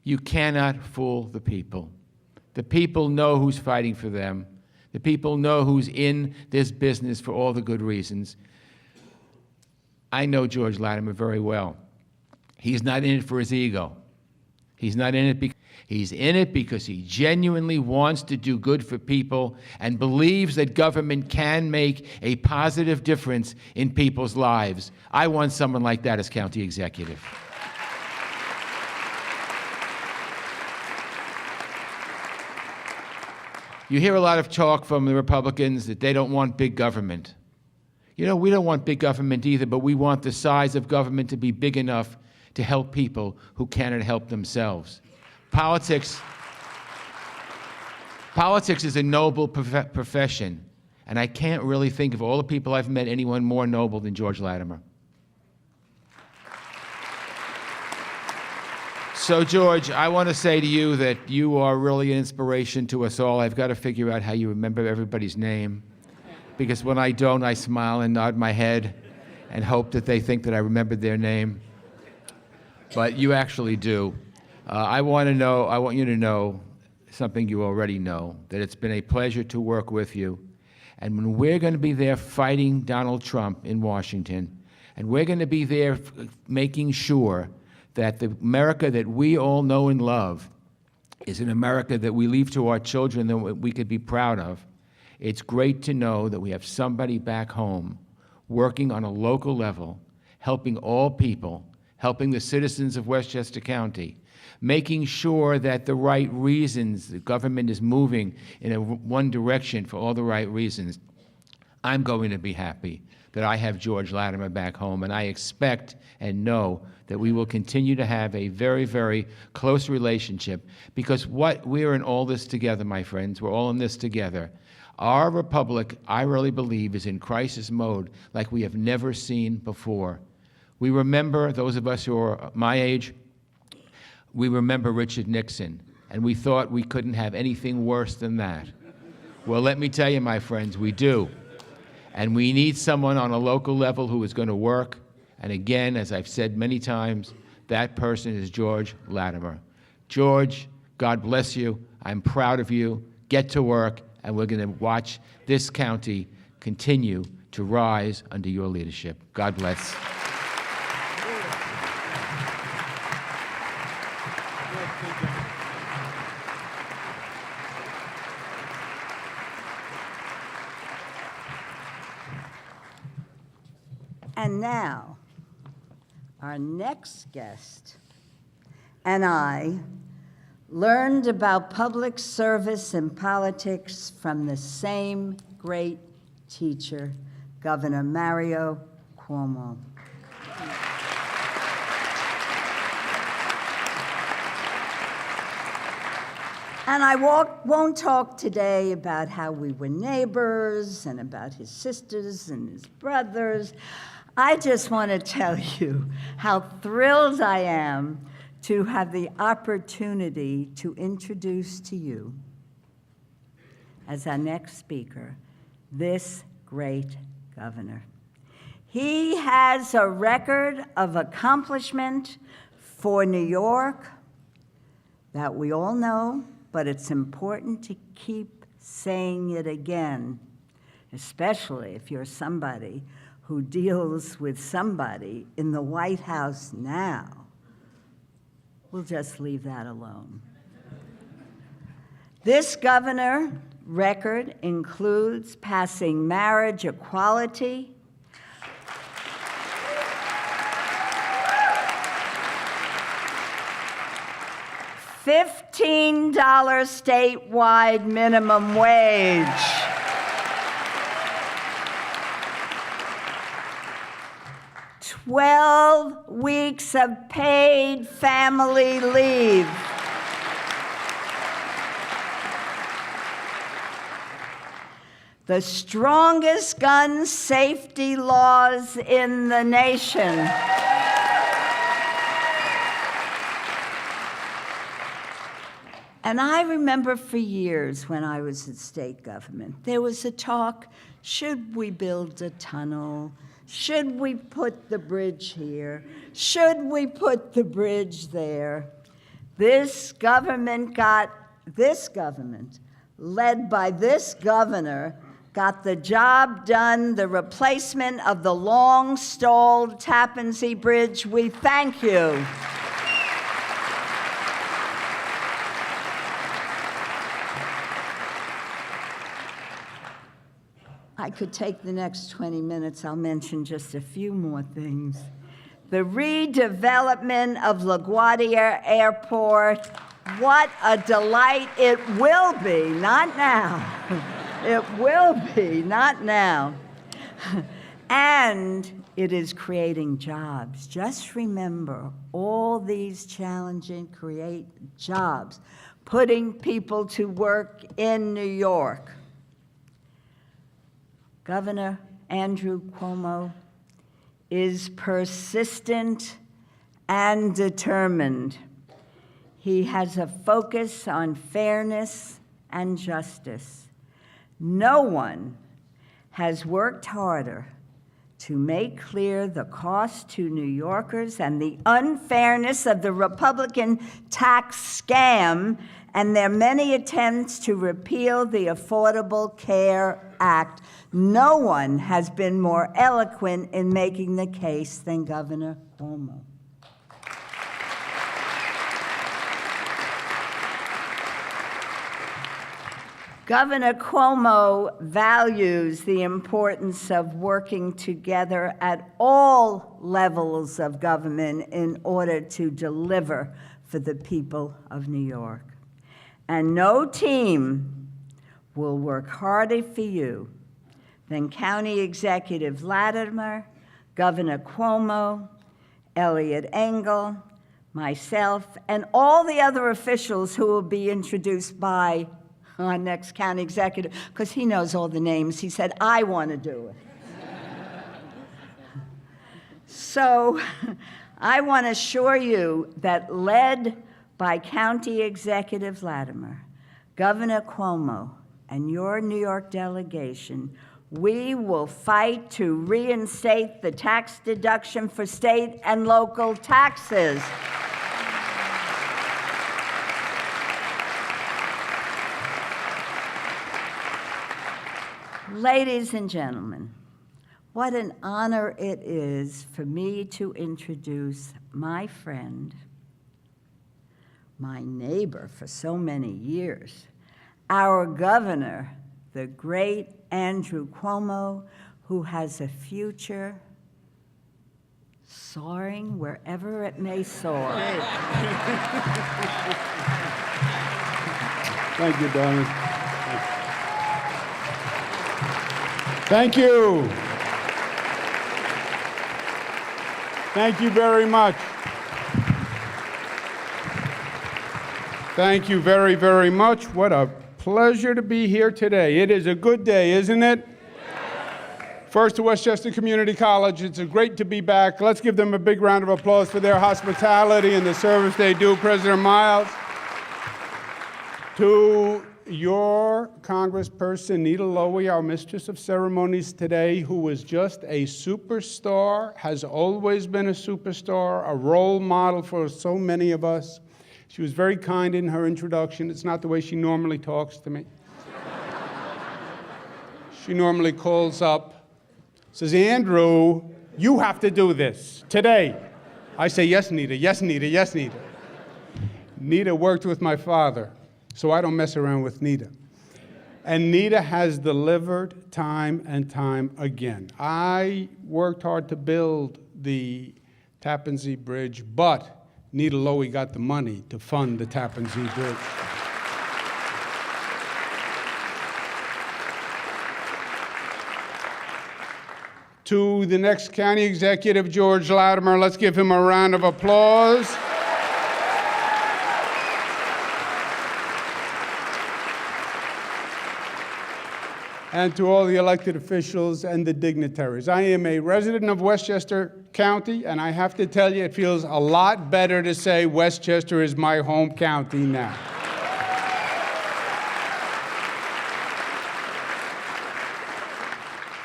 You cannot fool the people. The people know who's fighting for them. The people know who's in this business for all the good reasons. I know George Latimer very well. He's not in it for his ego. He's not in it because he's in it because he genuinely wants to do good for people and believes that government can make a positive difference in people's lives. I want someone like that as county executive. You hear a lot of talk from the Republicans that they don't want big government. You know, we don't want big government either, but we want the size of government to be big enough to help people who cannot help themselves. Politics is a noble profession, and I can't really think of all the people I've met anyone more noble than George Latimer. So, George, I want to say to you that you are really an inspiration to us all. I've got to figure out how you remember everybody's name, because when I don't, I smile and nod my head and hope that they think that I remembered their name. But you actually do. I want you to know something you already know, that it's been a pleasure to work with you. And when we're going to be there fighting Donald Trump in Washington, and we're going to be there making sure that the America that we all know and love is an America that we leave to our children that we could be proud of, it's great to know that we have somebody back home working on a local level, helping all people, helping the citizens of Westchester County, making sure that the right reasons, the government is moving in one direction for all the right reasons. I'm going to be happy that I have George Latimer back home, and I expect and know that we will continue to have a very, very close relationship, because we're in all this together, my friends. We're all in this together. Our republic, I really believe, is in crisis mode like we have never seen before. We remember, those of us who are my age, we remember Richard Nixon, and we thought we couldn't have anything worse than that. Well, let me tell you, my friends, we do. And we need someone on a local level who is going to work. And again, as I've said many times, that person is George Latimer. George, God bless you. I'm proud of you. Get to work. and we're going to watch this county continue to rise under your leadership. God bless. And now, our next guest and I learned about public service and politics from the same great teacher, Governor Mario Cuomo. And I won't talk today about how we were neighbors and about his sisters and his brothers. I just want to tell you how thrilled I am to have the opportunity to introduce to you, as our next speaker, this great governor. He has a record of accomplishment for New York that we all know, but it's important to keep saying it again, especially if you're somebody who deals with somebody in the White House now. We'll just leave that alone. This governor record includes passing marriage equality, $15 statewide minimum wage, $12 weeks of paid family leave, the strongest gun safety laws in the nation, and I remember for years when I was in state government, there was a talk, should we build a tunnel? Should we put the bridge here? Should we put the bridge there? This government, led by this governor, got the job done, the replacement of the long-stalled Tappan Zee Bridge. We thank you. I could take the next 20 minutes. I'll mention just a few more things. The redevelopment of LaGuardia Airport, what a delight it will be, not now. It will be, not now. And it is creating jobs. Just remember, all these challenges create jobs, putting people to work in New York. Governor Andrew Cuomo is persistent and determined. He has a focus on fairness and justice. No one has worked harder to make clear the cost to New Yorkers and the unfairness of the Republican tax scam and their many attempts to repeal the Affordable Care Act. No one has been more eloquent in making the case than Governor Cuomo. Governor Cuomo values the importance of working together at all levels of government in order to deliver for the people of New York. And no team will work harder for you than County Executive Latimer, Governor Cuomo, Elliot Engel, myself, and all the other officials who will be introduced by our next county executive, because he knows all the names. He said, I want to do it. So I want to assure you that led by County Executive Latimer, Governor Cuomo, and your New York delegation, we will fight to reinstate the tax deduction for state and local taxes. Ladies and gentlemen, what an honor it is for me to introduce my friend, my neighbor for so many years, our governor, the great Andrew Cuomo, who has a future soaring wherever it may soar. Thank you, darling. Thank you. Thank you very much. Thank you very, very much. What a pleasure to be here today. It is a good day, isn't it? First to Westchester Community College. It's great to be back. Let's give them a big round of applause for their hospitality and the service they do. President Miles. To your Congressperson, Nita Lowey, our Mistress of Ceremonies today, who was just a superstar, has always been a superstar, a role model for so many of us. She was very kind in her introduction. It's not the way she normally talks to me. She normally calls up, says, Andrew, you have to do this today. I say, yes, Nita, yes, Nita, yes, Nita. Nita worked with my father, so I don't mess around with Nita. And Nita has delivered time and time again. I worked hard to build the Tappan Zee Bridge, but Nita Lowey got the money to fund the Tappan Zee Bridge. To the next county executive, George Latimer. Let's give him a round of applause. And to all the elected officials and the dignitaries. I am a resident of Westchester County, and I have to tell you, it feels a lot better to say Westchester is my home county now.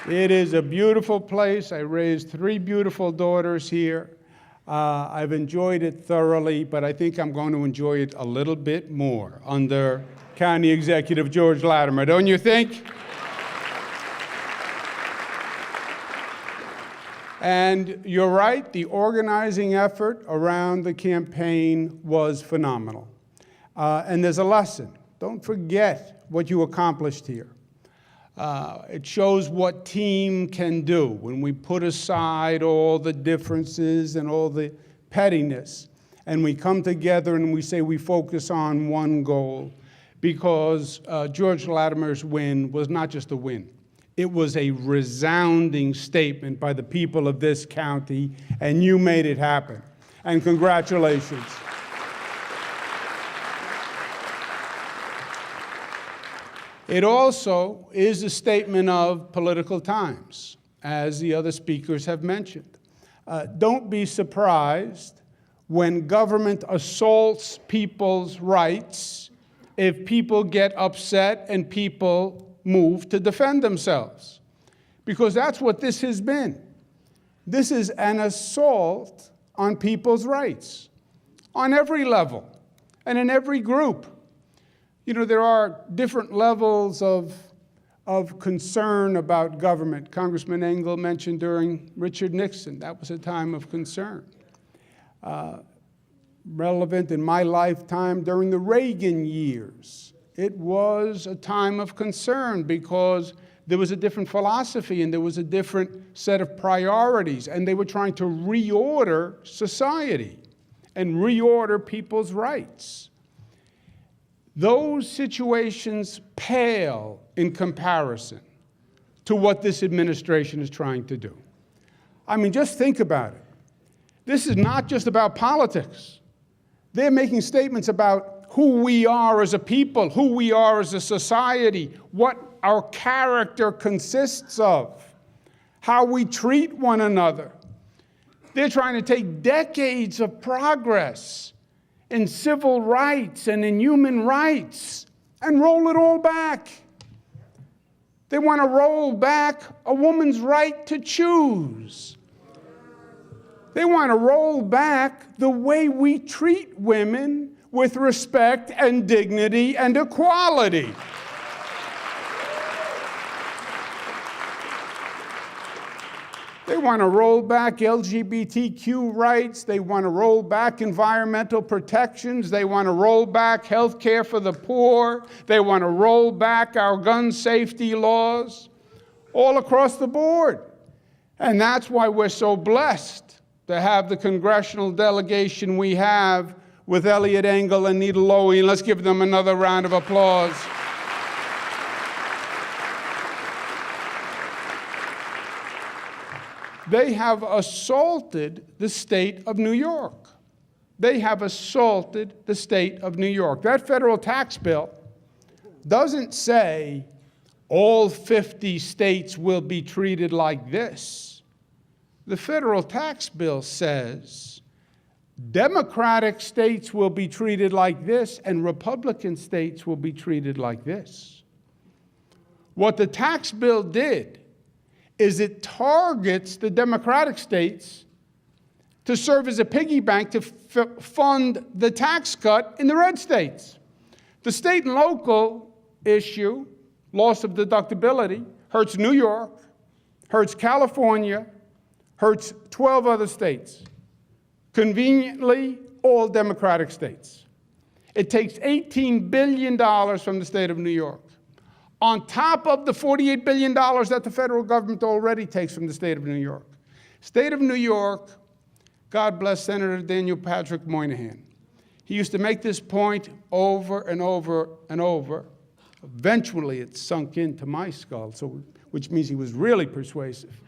It is a beautiful place. I raised 3 beautiful daughters here. I've enjoyed it thoroughly, but I think I'm going to enjoy it a little bit more under County Executive George Latimer, don't you think? And you're right, the organizing effort around the campaign was phenomenal. And there's a lesson. Don't forget what you accomplished here. It shows what team can do when we put aside all the differences and all the pettiness, and we come together and we say we focus on one goal, because George Latimer's win was not just a win. It was a resounding statement by the people of this county, and you made it happen. And congratulations. It also is a statement of political times, as the other speakers have mentioned. Don't be surprised when government assaults people's rights if people get upset and people move to defend themselves, because that's what this has been. This is an assault on people's rights on every level and in every group. You know, there are different levels of concern about government. Congressman Engel mentioned during Richard Nixon, that was a time of concern. Relevant in my lifetime during the Reagan years. It was a time of concern because there was a different philosophy and there was a different set of priorities, and they were trying to reorder society and reorder people's rights. Those situations pale in comparison to what this administration is trying to do. I mean, just think about it. This is not just about politics. They're making statements about who we are as a people, who we are as a society, what our character consists of, how we treat one another. They're trying to take decades of progress in civil rights and in human rights and roll it all back. They want to roll back a woman's right to choose. They want to roll back the way we treat women with respect and dignity and equality. They want to roll back LGBTQ rights. They want to roll back environmental protections. They want to roll back health care for the poor. They want to roll back our gun safety laws all across the board. And that's why we're so blessed to have the congressional delegation we have with Elliot Engel and Nita Lowey. And let's give them another round of applause. They have assaulted the state of New York. They have assaulted the state of New York. That federal tax bill doesn't say all 50 states will be treated like this. The federal tax bill says Democratic states will be treated like this and Republican states will be treated like this. What the tax bill did is it targets the Democratic states to serve as a piggy bank to fund the tax cut in the red states. The state and local issue, loss of deductibility, hurts New York, hurts California, hurts 12 other states. Conveniently, all Democratic states. It takes $18 billion from the state of New York, on top of the $48 billion that the federal government already takes from the state of New York. State of New York, God bless Senator Daniel Patrick Moynihan. He used to make this point over and over and over. Eventually, it sunk into my skull, which means he was really persuasive.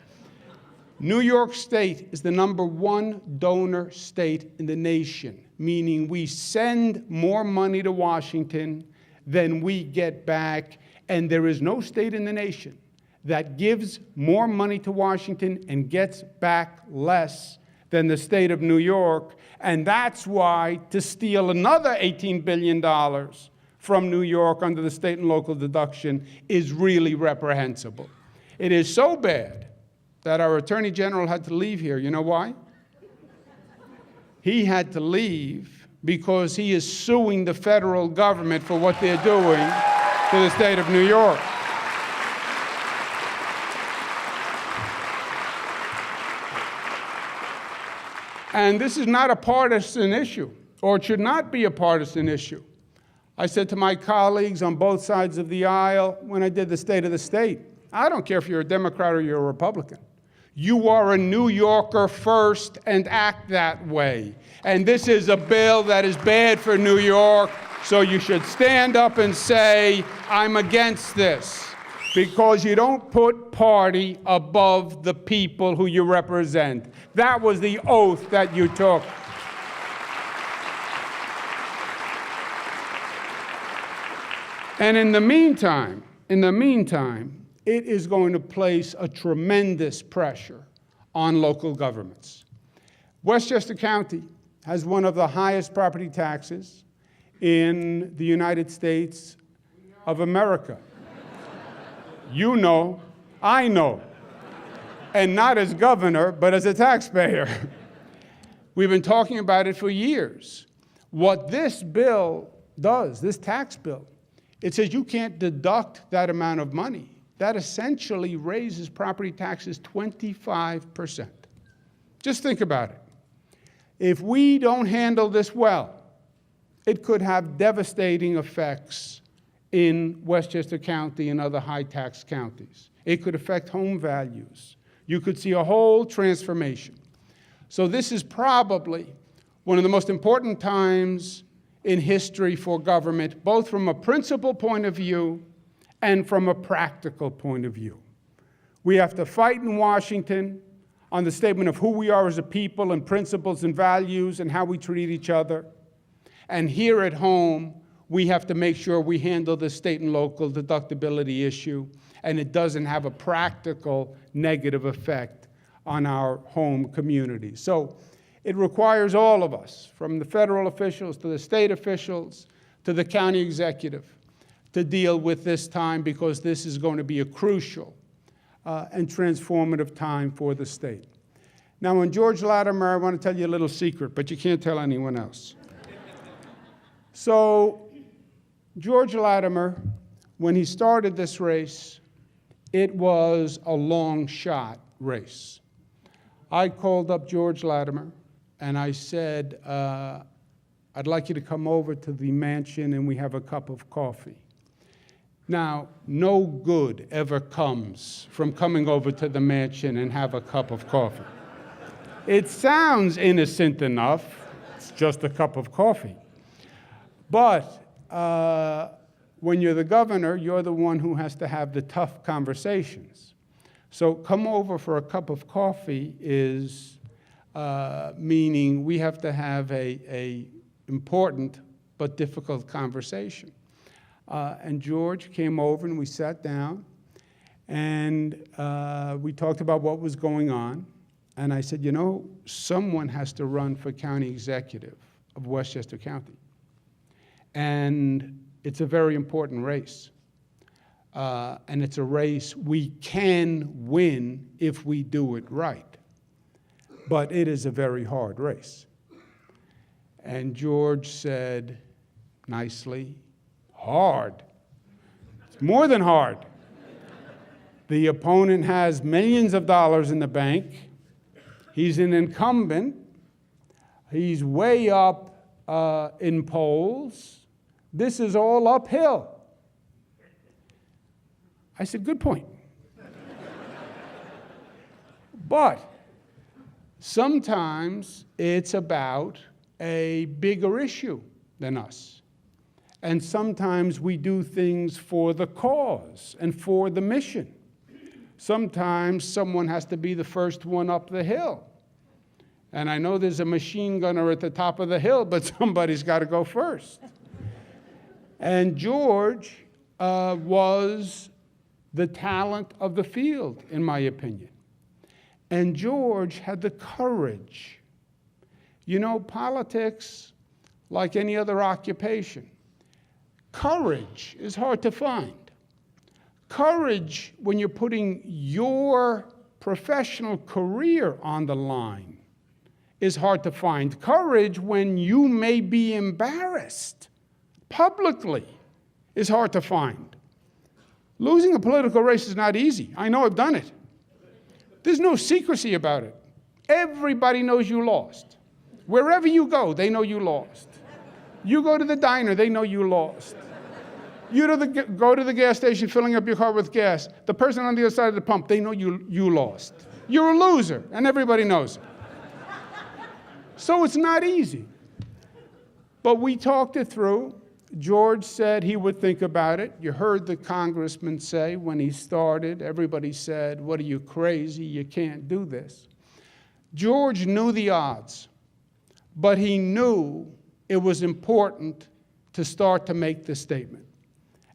New York State is the #1 donor state in the nation, meaning we send more money to Washington than we get back. And there is no state in the nation that gives more money to Washington and gets back less than the state of New York. And that's why to steal another $18 billion from New York under the state and local deduction is really reprehensible. It is so bad that our Attorney General had to leave here. You know why? He had to leave because he is suing the federal government for what they're doing to the state of New York. And this is not a partisan issue, or it should not be a partisan issue. I said to my colleagues on both sides of the aisle when I did the State of the State, I don't care if you're a Democrat or you're a Republican. You are a New Yorker first and act that way. And this is a bill that is bad for New York. So you should stand up and say, I'm against this, because you don't put party above the people who you represent. That was the oath that you took. And in the meantime, it is going to place a tremendous pressure on local governments. Westchester County has one of the highest property taxes in the United States of America. You know, I know, and not as governor, but as a taxpayer. We've been talking about it for years. What this bill does, this tax bill, it says you can't deduct that amount of money. That essentially raises property taxes 25%. Just think about it. If we don't handle this well, it could have devastating effects in Westchester County and other high-tax counties. It could affect home values. You could see a whole transformation. So this is probably one of the most important times in history for government, both from a principle point of view and from a practical point of view. We have to fight in Washington on the statement of who we are as a people and principles and values and how we treat each other. And here at home, we have to make sure we handle the state and local deductibility issue, and it doesn't have a practical negative effect on our home community. So it requires all of us, from the federal officials to the state officials to the county executive, to deal with this time, because this is going to be a crucial and transformative time for the state. Now, on George Latimer, I want to tell you a little secret, but you can't tell anyone else. So George Latimer, when he started this race, it was a long shot race. I called up George Latimer, and I said, I'd like you to come over to the mansion and we have a cup of coffee. Now, no good ever comes from coming over to the mansion and have a cup of coffee. It sounds innocent enough. It's just a cup of coffee. But when you're the governor, you're the one who has to have the tough conversations. So come over for a cup of coffee is meaning we have to have a important but difficult conversation. And George came over and we sat down and we talked about what was going on. And I said, you know, someone has to run for county executive of Westchester County. And it's a very important race. And it's a race we can win if we do it right. But it is a very hard race. And George said nicely, hard. It's more than hard. The opponent has millions of dollars in the bank. He's an incumbent. He's way up in polls. This is all uphill. I said, good point. But sometimes it's about a bigger issue than us. And sometimes we do things for the cause and for the mission. Sometimes someone has to be the first one up the hill. And I know there's a machine gunner at the top of the hill, but somebody's got to go first. And George was the talent of the field, in my opinion. And George had the courage. You know, politics, like any other occupation, courage is hard to find. Courage, when you're putting your professional career on the line, is hard to find. Courage, when you may be embarrassed publicly, is hard to find. Losing a political race is not easy. I know, I've done it. There's no secrecy about it. Everybody knows you lost. Wherever you go, they know you lost. You go to the diner, they know you lost. You go to the gas station filling up your car with gas. The person on the other side of the pump, they know you lost. You're a loser, and everybody knows it. So it's not easy. But we talked it through. George said he would think about it. You heard the congressman say when he started, everybody said, what are you, crazy? You can't do this. George knew the odds, but he knew it was important to start to make the statement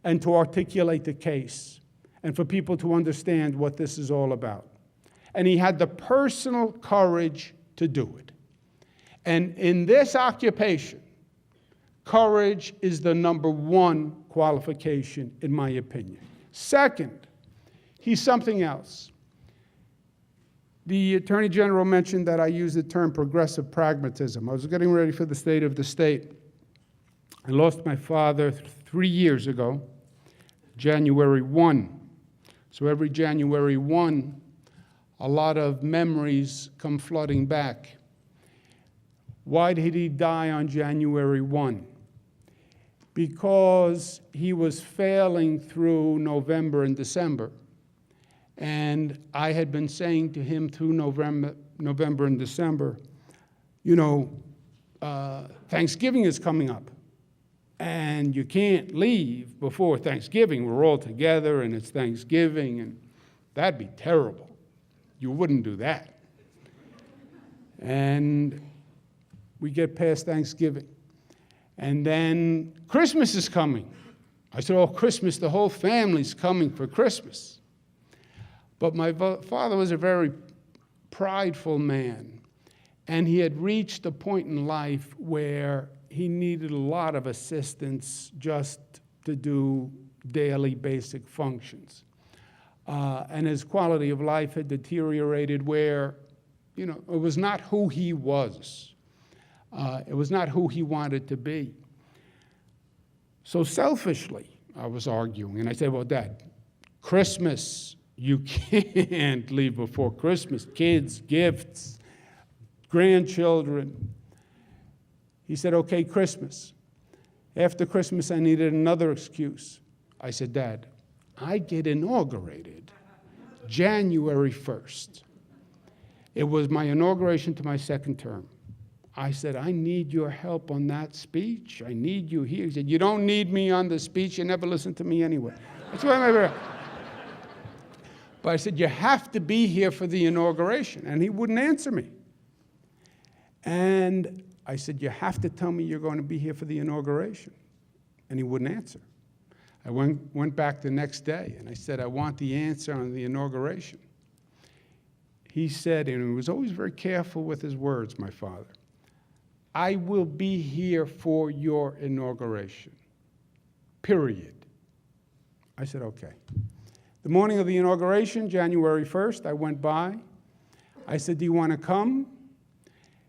and to articulate the case and for people to understand what this is all about. And he had the personal courage to do it. And in this occupation, courage is the #1 qualification, in my opinion. Second, he's something else. The Attorney General mentioned that I use the term progressive pragmatism. I was getting ready for the State of the State. I lost my father 3 years ago, January 1. So every January 1, a lot of memories come flooding back. Why did he die on January 1? Because he was failing through November and December. And I had been saying to him through November and December, you know, Thanksgiving is coming up. And you can't leave before Thanksgiving. We're all together and it's Thanksgiving, and that'd be terrible. You wouldn't do that. And we get past Thanksgiving. And then Christmas is coming. I said, oh, Christmas, the whole family's coming for Christmas. But my father was a very prideful man. And he had reached a point in life where he needed a lot of assistance just to do daily basic functions. And his quality of life had deteriorated where, you know, it was not who he was. It was not who he wanted to be. So selfishly, I was arguing. And I said, well, Dad, Christmas You can't leave before Christmas. Kids, gifts, grandchildren. He said, okay, Christmas. After Christmas, I needed another excuse. I said, Dad, I get inaugurated January 1st. It was my inauguration to my second term. I said, I need your help on that speech. I need you here. He said, you don't need me on the speech. You never listen to me anyway. That's why I'm here. But I said, you have to be here for the inauguration. And he wouldn't answer me. And I said, you have to tell me you're going to be here for the inauguration. And he wouldn't answer. I went back the next day, and I said, I want the answer on the inauguration. He said, and he was always very careful with his words, my father, I will be here for your inauguration, period. I said, okay. The morning of the inauguration, January 1st, I went by. I said, do you want to come?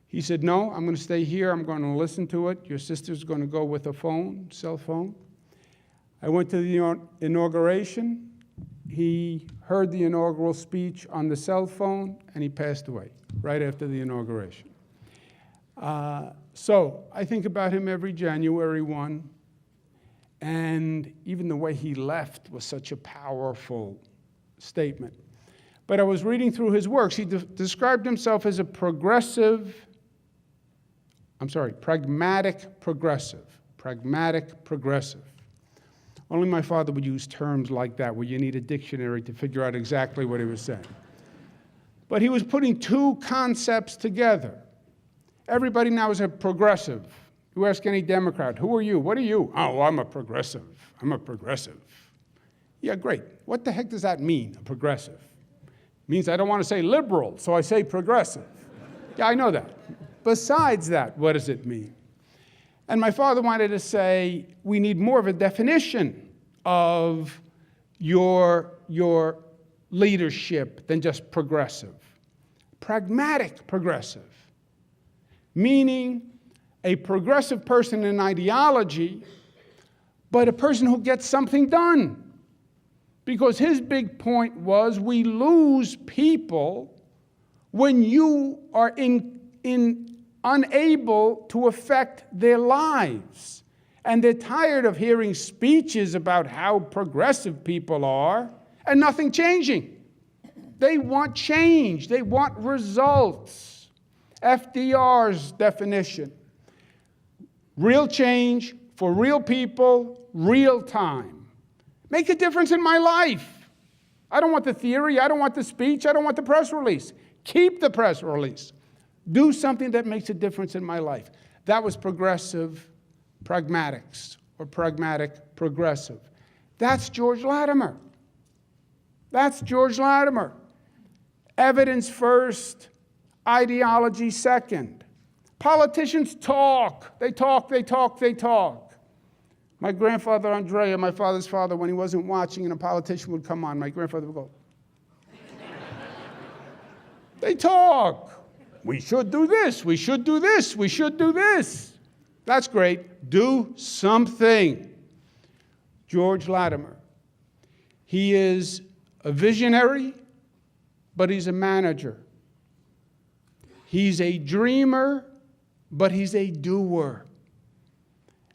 He said, no, I'm going to stay here. I'm going to listen to it. Your sister's going to go with a phone, cell phone. I went to the inauguration. He heard the inaugural speech on the cell phone, and he passed away right after the inauguration. So I think about him every January 1. And even the way he left was such a powerful statement. But I was reading through his works. He described himself as a pragmatic progressive. Pragmatic progressive. Only my father would use terms like that, where you need a dictionary to figure out exactly what he was saying. But he was putting two concepts together. Everybody now is a progressive. You ask any Democrat, who are you? What are you? Oh, I'm a progressive. I'm a progressive. Yeah, great. What the heck does that mean, a progressive? It means I don't want to say liberal, so I say progressive. Yeah, I know that. Besides that, what does it mean? And my father wanted to say, we need more of a definition of your leadership than just progressive. Pragmatic progressive, meaning a progressive person in ideology, but a person who gets something done. Because his big point was, we lose people when you are unable to affect their lives. And they're tired of hearing speeches about how progressive people are and nothing changing. They want change. They want results. FDR's definition. Real change for real people, real time. Make a difference in my life. I don't want the theory. I don't want the speech. I don't want the press release. Keep the press release. Do something that makes a difference in my life. That was progressive pragmatics, or pragmatic progressive. That's George Latimer. That's George Latimer. Evidence first, ideology second. Politicians talk. They talk, they talk, they talk. My grandfather, Andrea, my father's father, when he wasn't watching and a politician would come on, my grandfather would go, they talk. We should do this, we should do this, we should do this. That's great. Do something. George Latimer. He is a visionary, but he's a manager. He's a dreamer, but he's a doer.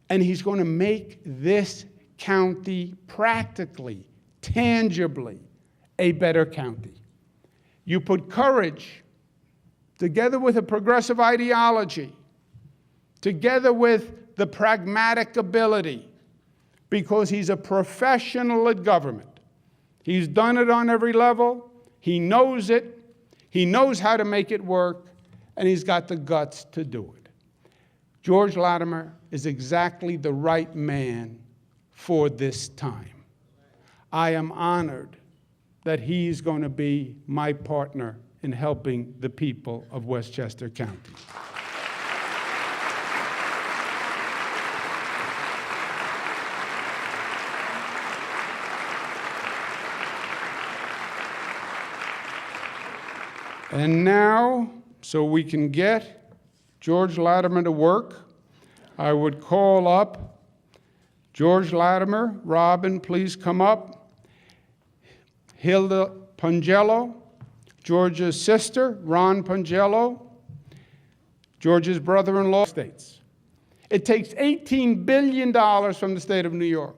And he's going to make this county practically, tangibly, a better county. You put courage together with a progressive ideology, together with the pragmatic ability, because he's a professional at government. He's done it on every level. He knows it. He knows how to make it work, and he's got the guts to do it. George Latimer is exactly the right man for this time. I am honored that he's going to be my partner in helping the people of Westchester County. And now, so we can get George Latimer to work, I would call up George Latimer. Robin, please come up. Hilda Pongello, George's sister, Ron Pongello, George's brother-in-law, states. It takes $18 billion from the state of New York,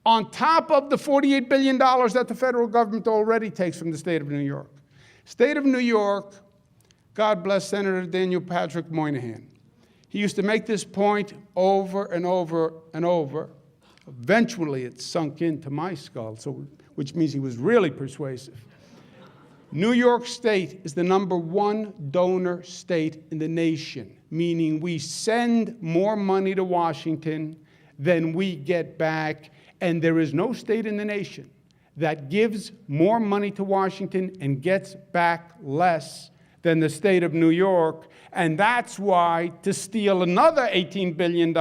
on top of the $48 billion that the federal government already takes from the state of New York. State of New York, God bless Senator Daniel Patrick Moynihan. He used to make this point over and over and over. Eventually, it sunk into my skull, which means he was really persuasive. New York State is the #1 donor state in the nation, meaning we send more money to Washington than we get back, and there is no state in the nation that gives more money to Washington and gets back less than the state of New York. And that's why to steal another $18 billion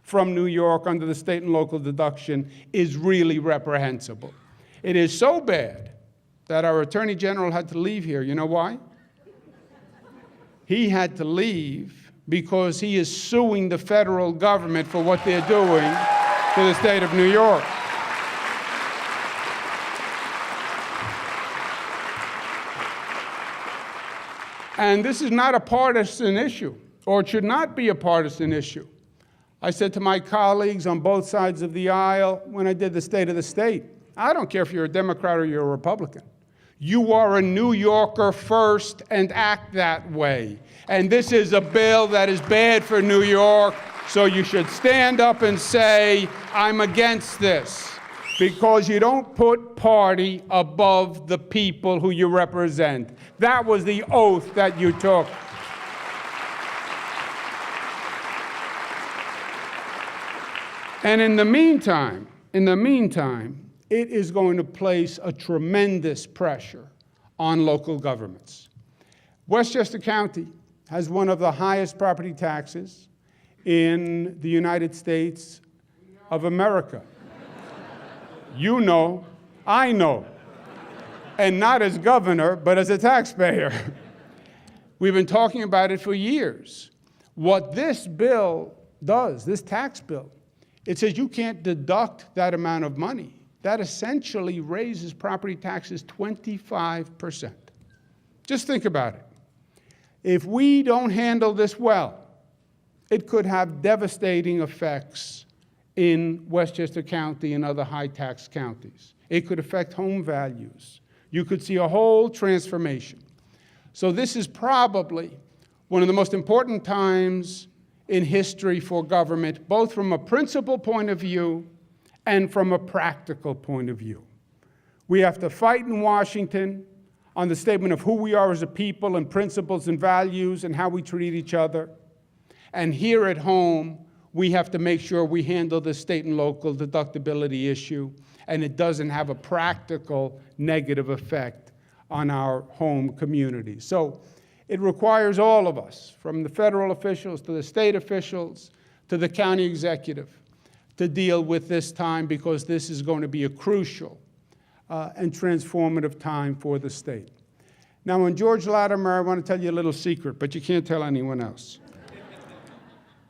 from New York under the state and local deduction is really reprehensible. It is so bad that our Attorney General had to leave here. You know why? He had to leave because he is suing the federal government for what they're doing to the state of New York. And this is not a partisan issue, or it should not be a partisan issue. I said to my colleagues on both sides of the aisle when I did the State of the State, I don't care if you're a Democrat or you're a Republican. You are a New Yorker first and act that way. And this is a bill that is bad for New York, so you should stand up and say, I'm against this, because you don't put party above the people who you represent. That was the oath that you took. And in the meantime, it is going to place a tremendous pressure on local governments. Westchester County has one of the highest property taxes in the United States of America. You know, I know, and not as governor, but as a taxpayer. We've been talking about it for years. What this bill does, this tax bill, it says you can't deduct that amount of money. That essentially raises property taxes 25%. Just think about it. If we don't handle this well, it could have devastating effects in Westchester County and other high-tax counties. It could affect home values. You could see a whole transformation. So this is probably one of the most important times in history for government, both from a principle point of view and from a practical point of view. We have to fight in Washington on the statement of who we are as a people and principles and values and how we treat each other. And here at home, we have to make sure we handle the state and local deductibility issue, and it doesn't have a practical negative effect on our home community. So it requires all of us, from the federal officials to the state officials to the county executive, to deal with this time, because this is going to be a crucial and transformative time for the state. Now, on George Latimer, I want to tell you a little secret, but you can't tell anyone else.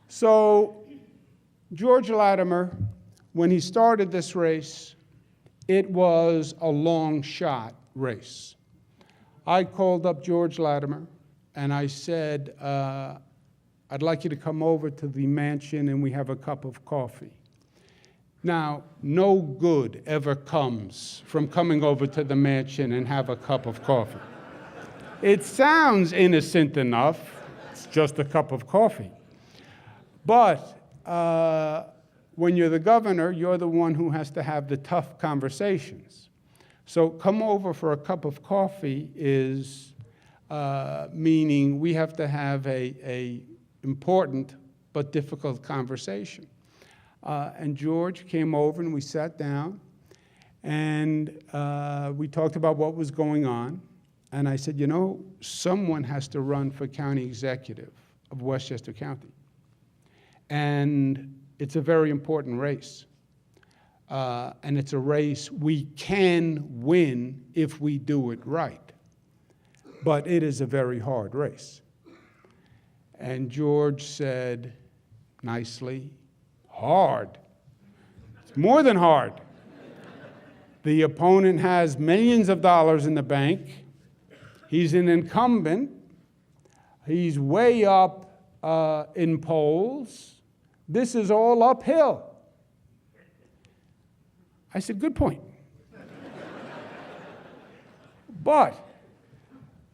So George Latimer, when he started this race, it was a long shot race. I called up George Latimer and I said, I'd like you to come over to the mansion and we have a cup of coffee. Now, no good ever comes from coming over to the mansion and have a cup of coffee. It sounds innocent enough. It's just a cup of coffee. But when you're the governor, you're the one who has to have the tough conversations. So come over for a cup of coffee is meaning we have to have a important but difficult conversation. And George came over and we sat down and we talked about what was going on. And I said, you know, someone has to run for county executive of Westchester County. And it's a very important race. And it's a race we can win if we do it right. But it is a very hard race. And George said nicely, hard. It's more than hard. The opponent has millions of dollars in the bank. He's an incumbent. He's way up in polls. This is all uphill. I said, good point. But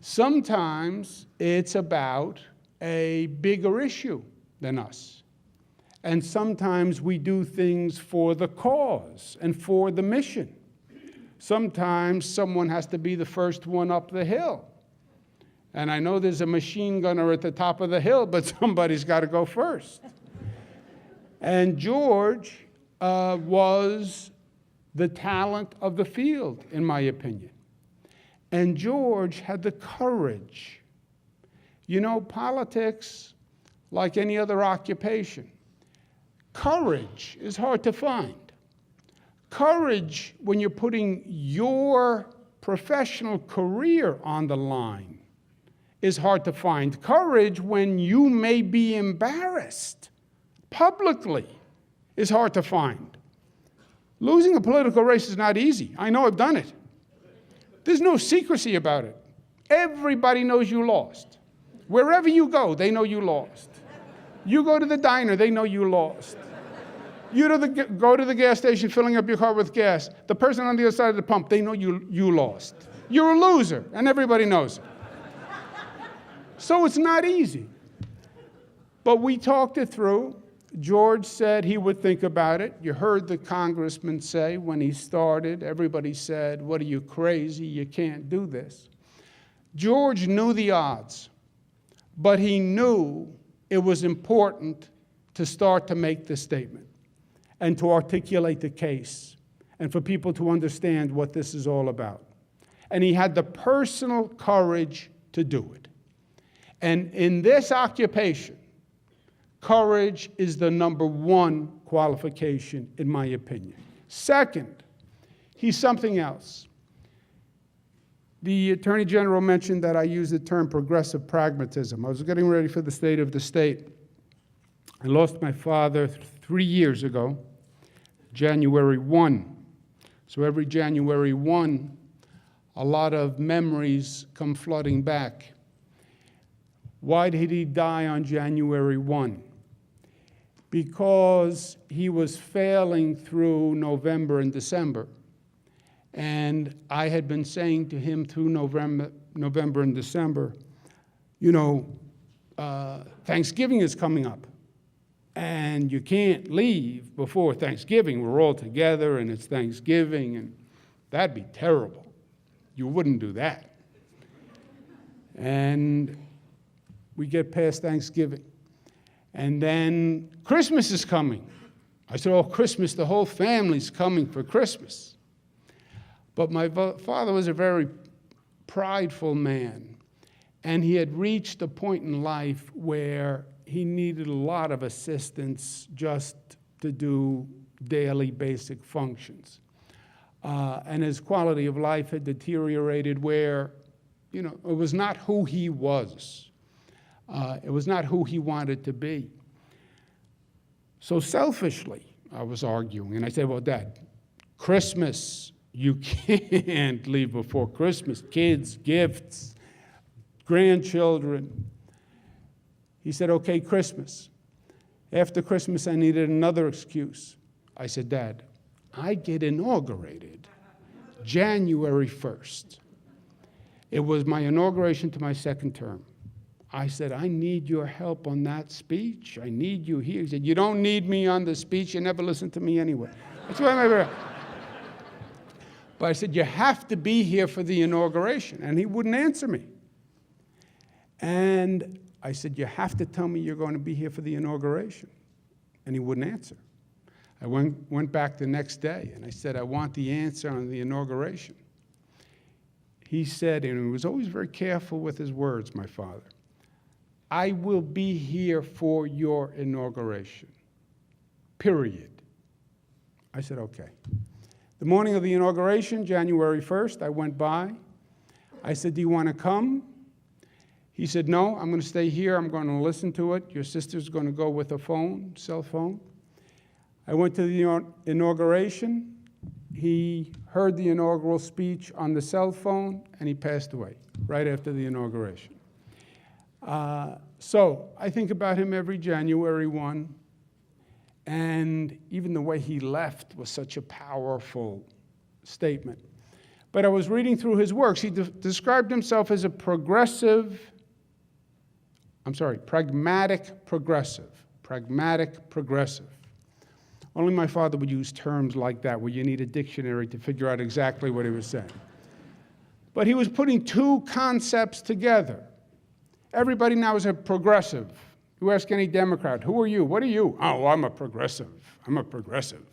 sometimes it's about a bigger issue than us. And sometimes we do things for the cause and for the mission. Sometimes someone has to be the first one up the hill. And I know there's a machine gunner at the top of the hill, but somebody's got to go first. And George was the talent of the field, in my opinion. And George had the courage. You know, politics, like any other occupation, courage is hard to find. Courage, when you're putting your professional career on the line, is hard to find. Courage, when you may be embarrassed publicly, is hard to find. Losing a political race is not easy. I know, I've done it. There's no secrecy about it. Everybody knows you lost. Wherever you go, they know you lost. You go to the diner, they know you lost. You go to the gas station filling up your car with gas. The person on the other side of the pump, they know you lost. You're a loser, and everybody knows it. So it's not easy. But we talked it through. George said he would think about it. You heard the congressman say when he started, everybody said, what are you, crazy? You can't do this. George knew the odds, but he knew it was important to start to make the statement and to articulate the case and for people to understand what this is all about. And he had the personal courage to do it. And in this occupation, courage is the #1 qualification, in my opinion. Second, he's something else. The Attorney General mentioned that I use the term progressive pragmatism. I was getting ready for the State of the State. I lost my father 3 years ago, January 1. So every January 1, a lot of memories come flooding back. Why did he die on January 1? Because he was failing through November and December. And I had been saying to him through November and December, you know, Thanksgiving is coming up. And you can't leave before Thanksgiving. We're all together and it's Thanksgiving, and that'd be terrible. You wouldn't do that. And we get past Thanksgiving. And then Christmas is coming. I said, oh, Christmas, the whole family's coming for Christmas. But my father was a very prideful man. And he had reached a point in life where he needed a lot of assistance just to do daily basic functions. And his quality of life had deteriorated where, you know, it was not who he was. It was not who he wanted to be. So selfishly, I was arguing, and I said, well, Dad, Christmas, you can't leave before Christmas. Kids, gifts, grandchildren. He said, okay, Christmas. After Christmas, I needed another excuse. I said, Dad, I get inaugurated January 1st. It was my inauguration to my second term. I said, I need your help on that speech. I need you here. He said, you don't need me on the speech. You never listen to me anyway. That's why I'm But I said, you have to be here for the inauguration. And he wouldn't answer me. And I said, you have to tell me you're going to be here for the inauguration. And he wouldn't answer. I went back the next day, and I said, I want the answer on the inauguration. He said, and he was always very careful with his words, my father, I will be here for your inauguration, period. I said, okay. The morning of the inauguration, January 1st, I went by. I said, do you want to come? He said, no, I'm going to stay here. I'm going to listen to it. Your sister's going to go with a phone, cell phone. I went to the inauguration. he heard the inaugural speech on the cell phone, and he passed away right after the inauguration. So I think about him every January 1, and even the way he left was such a powerful statement. But I was reading through his works. He described himself as a pragmatic progressive. Pragmatic progressive. Only my father would use terms like that, where you need a dictionary to figure out exactly what he was saying. But he was putting two concepts together. Everybody now is a progressive. You ask any Democrat, who are you? What are you? Oh, I'm a progressive. I'm a progressive.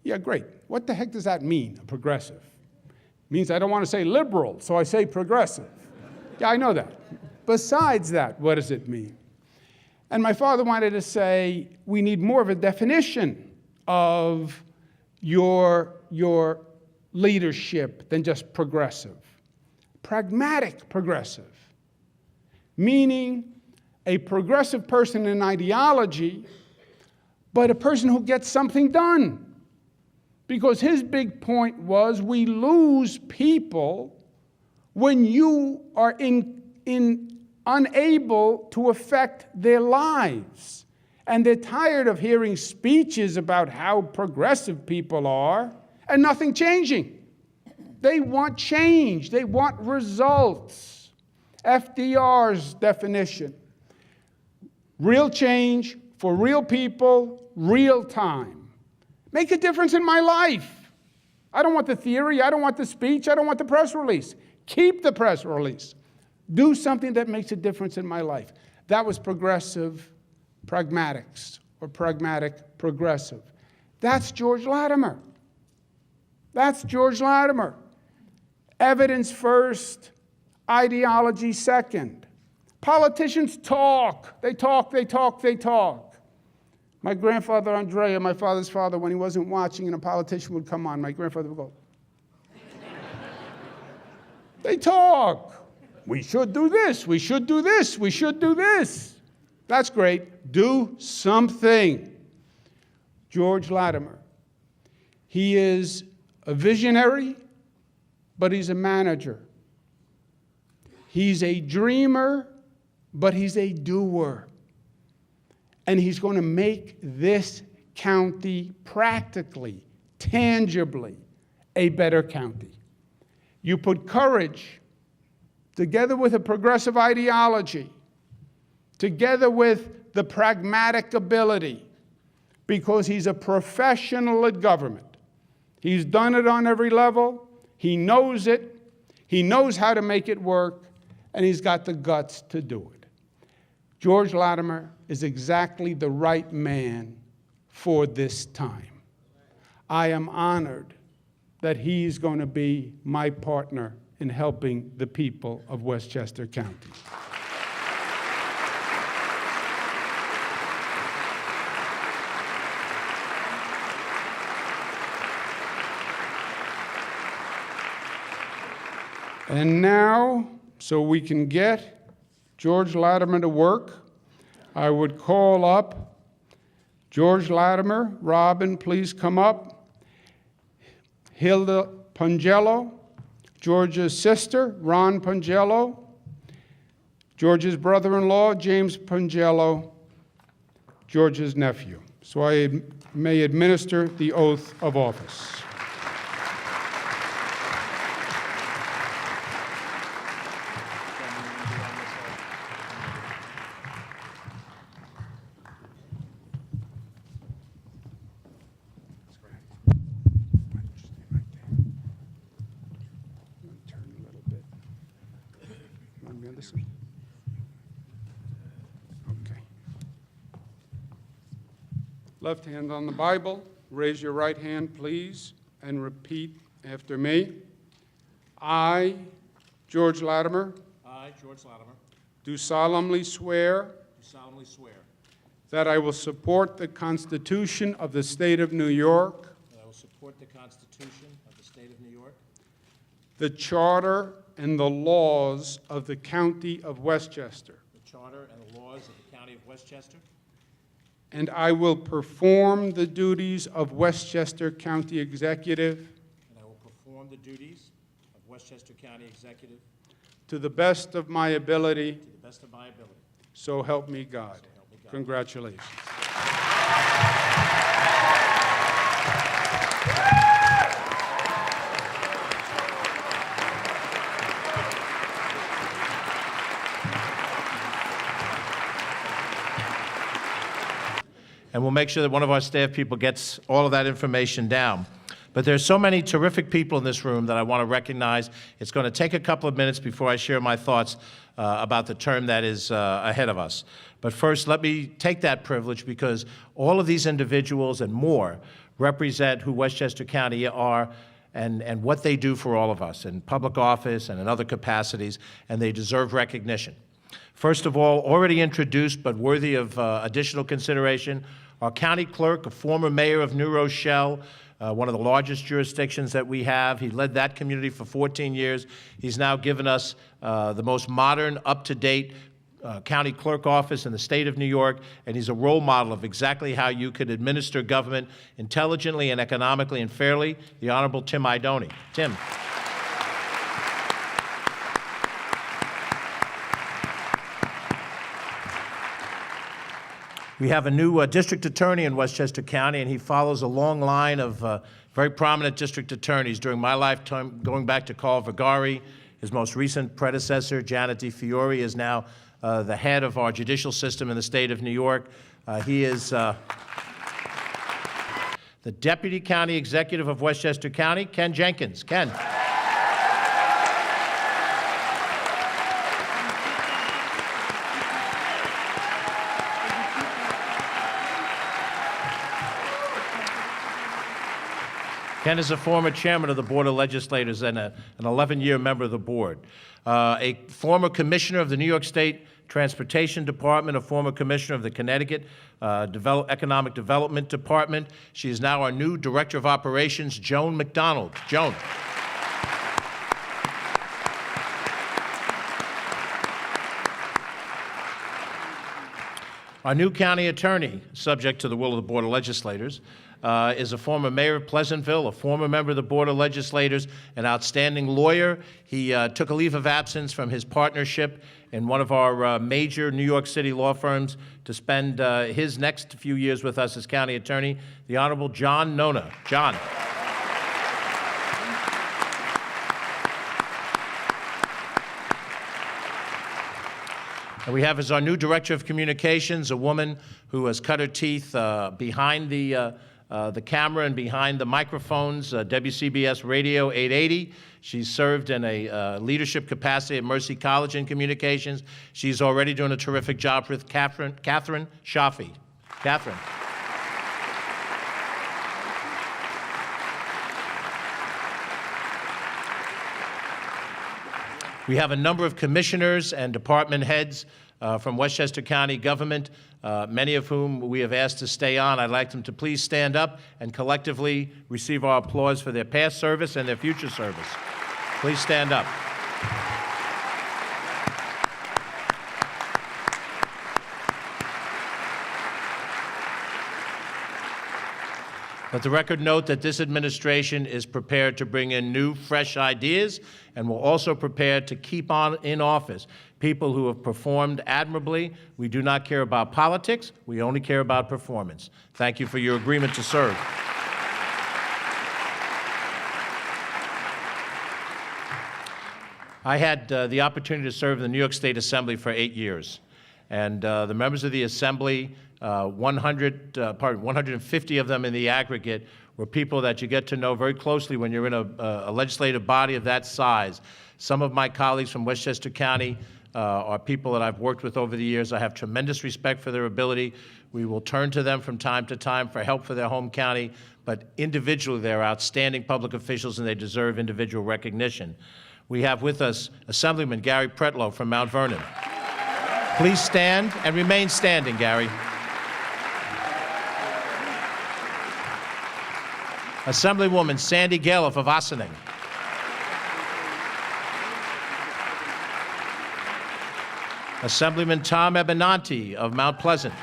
Yeah, great. What the heck does that mean, a progressive? It means I don't want to say liberal, so I say progressive. Yeah, I know that. Besides that, what does it mean? And my father wanted to say, we need more of a definition of your leadership than just progressive. Pragmatic progressive, meaning a progressive person in ideology, but a person who gets something done. Because his big point was, we lose people when you are unable to affect their lives. And they're tired of hearing speeches about how progressive people are and nothing changing. They want change. They want results. FDR's definition: real change for real people, real time. Make a difference in my life. I don't want the theory. I don't want the speech. I don't want the press release. Keep the press release. Do something that makes a difference in my life. That was progressive pragmatics, or pragmatic progressive. That's George Latimer. That's George Latimer. Evidence first, ideology second. Politicians talk. They talk, they talk, they talk. My grandfather Andrea, my father's father, when he wasn't watching and a politician would come on, my grandfather would go, they talk. We should do this, we should do this, we should do this. That's great. Do something. George Latimer. He is a visionary, but he's a manager. He's a dreamer, but he's a doer. And he's going to make this county practically, tangibly, a better county. You put courage together with a progressive ideology, together with the pragmatic ability, because he's a professional at government. He's done it on every level. He knows it. He knows how to make it work, and he's got the guts to do it. George Latimer is exactly the right man for this time. I am honored that he's going to be my partner in helping the people of Westchester County. And now, so we can get George Latimer to work, I would call up George Latimer. Robin, please come up. Hilda Pongello, George's sister, Ron Pongello, George's brother-in-law, James Pongello, George's nephew. So I may administer the oath of office. Okay. Left hand on the Bible. Raise your right hand, please, and repeat after me. I, George Latimer, I, George Latimer, do solemnly swear that I will support the Constitution of the State of New York, that I will support the Constitution of the State of New York, the Charter and the laws of the County of Westchester, the Charter and the laws of the County of Westchester, and I will perform the duties of Westchester County Executive and I will perform the duties of Westchester County Executive to the best of my ability, to the best of my ability. so help me God. Congratulations. And we'll make sure that one of our staff people gets all of that information down. But there's so many terrific people in this room that I want to recognize. It's going to take a couple of minutes before I share my thoughts about the term that is ahead of us. But first, let me take that privilege because all of these individuals and more represent who Westchester County are and what they do for all of us in public office and in other capacities, and they deserve recognition. First of all, already introduced but worthy of additional consideration, our county clerk, a former mayor of New Rochelle, one of the largest jurisdictions that we have. He led that community for 14 years. He's now given us the most modern, up-to-date county clerk office in the state of New York, and he's a role model of exactly how you could administer government intelligently and economically and fairly, the Honorable Tim Idoni. Tim. We have a new district attorney in Westchester County, and he follows a long line of very prominent district attorneys during my lifetime, going back to Carl Vergari. His most recent predecessor, Janet DiFiore, is now the head of our judicial system in the state of New York. He is the Deputy County Executive of Westchester County, Ken Jenkins. Ken. Ken is a former chairman of the Board of Legislators and an 11-year member of the board. A former commissioner of the New York State Transportation Department, a former commissioner of the Connecticut Economic Development Department. She is now our new Director of Operations, Joan McDonald. Joan. Our new county attorney, subject to the will of the Board of Legislators, is a former mayor of Pleasantville, a former member of the Board of Legislators, an outstanding lawyer. He took a leave of absence from his partnership in one of our major New York City law firms to spend his next few years with us as county attorney, the Honorable John Nona. John. And we have as our new Director of Communications a woman who has cut her teeth behind the camera and behind the microphones, WCBS Radio 880. She's served in a leadership capacity at Mercy College in communications. She's already doing a terrific job with Catherine Shafi. Catherine. We have a number of commissioners and department heads from Westchester County government, many of whom we have asked to stay on. I'd like them to please stand up and collectively receive our applause for their past service and their future service. Please stand up. Let the record note that this administration is prepared to bring in new, fresh ideas and will also prepare to keep on in office people who have performed admirably. We do not care about politics. We only care about performance. Thank you for your agreement to serve. I had the opportunity to serve in the New York State Assembly for 8 years. And the members of the Assembly, 150 of them in the aggregate, were people that you get to know very closely when you're in a legislative body of that size. Some of my colleagues from Westchester County are people that I've worked with over the years. I have tremendous respect for their ability. We will turn to them from time to time for help for their home county, but individually they're outstanding public officials and they deserve individual recognition. We have with us Assemblyman Gary Pretlow from Mount Vernon. Please stand and remain standing, Gary. Assemblywoman Sandy Galiff of Ossining. Assemblyman Tom Abenanti of Mount Pleasant.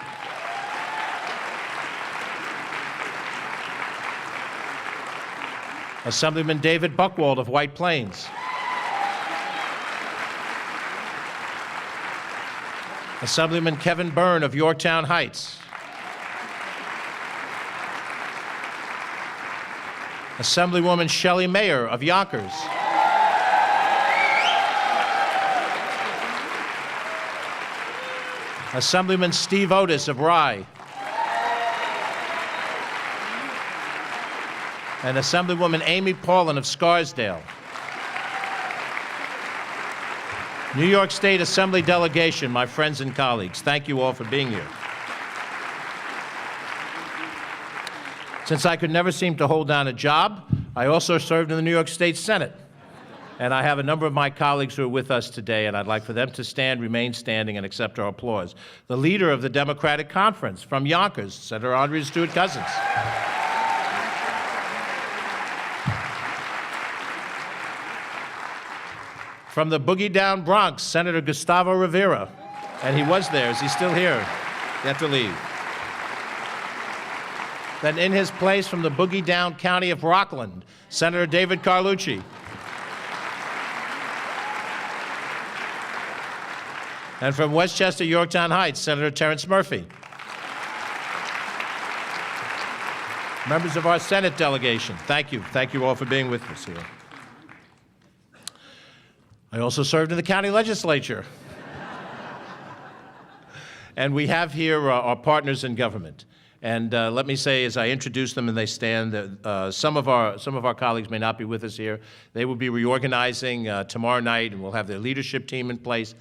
Assemblyman David Buchwald of White Plains. Assemblyman Kevin Byrne of Yorktown Heights. Assemblywoman Shelley Mayer of Yonkers. Assemblyman Steve Otis of Rye. And Assemblywoman Amy Paulin of Scarsdale. New York State Assembly delegation, my friends and colleagues, thank you all for being here. Since I could never seem to hold down a job, I also served in the New York State Senate. And I have a number of my colleagues who are with us today, and I'd like for them to stand, remain standing, and accept our applause. The leader of the Democratic Conference from Yonkers, Senator Andrea Stewart-Cousins. From the boogie down Bronx, Senator Gustavo Rivera. And he was there. Is he still here? He had to leave. Then in his place from the boogie down county of Rockland, Senator David Carlucci. And from Westchester, Yorktown Heights, Senator Terrence Murphy. Members of our Senate delegation, thank you. Thank you all for being with us here. I also served in the county legislature. And we have here our partners in government. And let me say, as I introduce them and they stand, that some of our colleagues may not be with us here. They will be reorganizing tomorrow night, and we'll have their leadership team in place.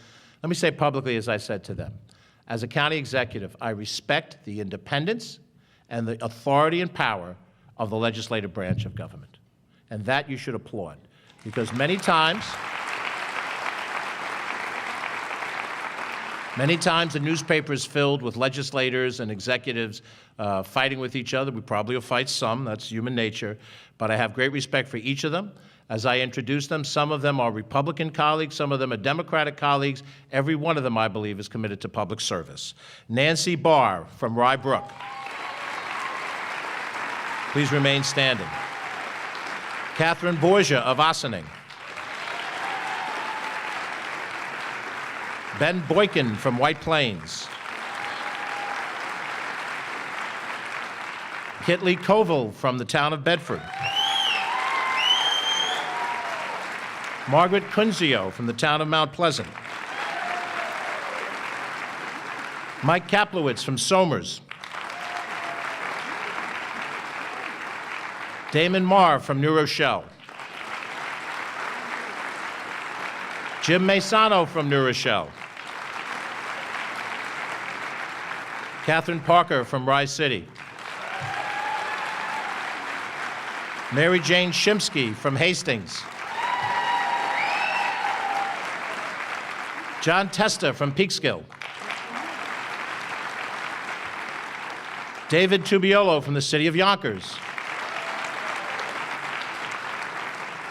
Let me say publicly, as I said to them, as a county executive, I respect the independence and the authority and power of the legislative branch of government. And that you should applaud, because many times the newspaper is filled with legislators and executives fighting with each other. We probably will fight some, that's human nature, but I have great respect for each of them. As I introduce them, some of them are Republican colleagues, some of them are Democratic colleagues. Every one of them, I believe, is committed to public service. Nancy Barr from Rye Brook. Please remain standing. Catherine Borgia of Ossining. Ben Boykin from White Plains. Kitley Koval from the town of Bedford. Margaret Kunzio from the town of Mount Pleasant. Mike Kaplowitz from Somers. Damon Marr from New Rochelle. Jim Maisano from New Rochelle. Catherine Parker from Rye City. Mary Jane Shimsky from Hastings. John Testa from Peekskill. David Tubiolo from the city of Yonkers.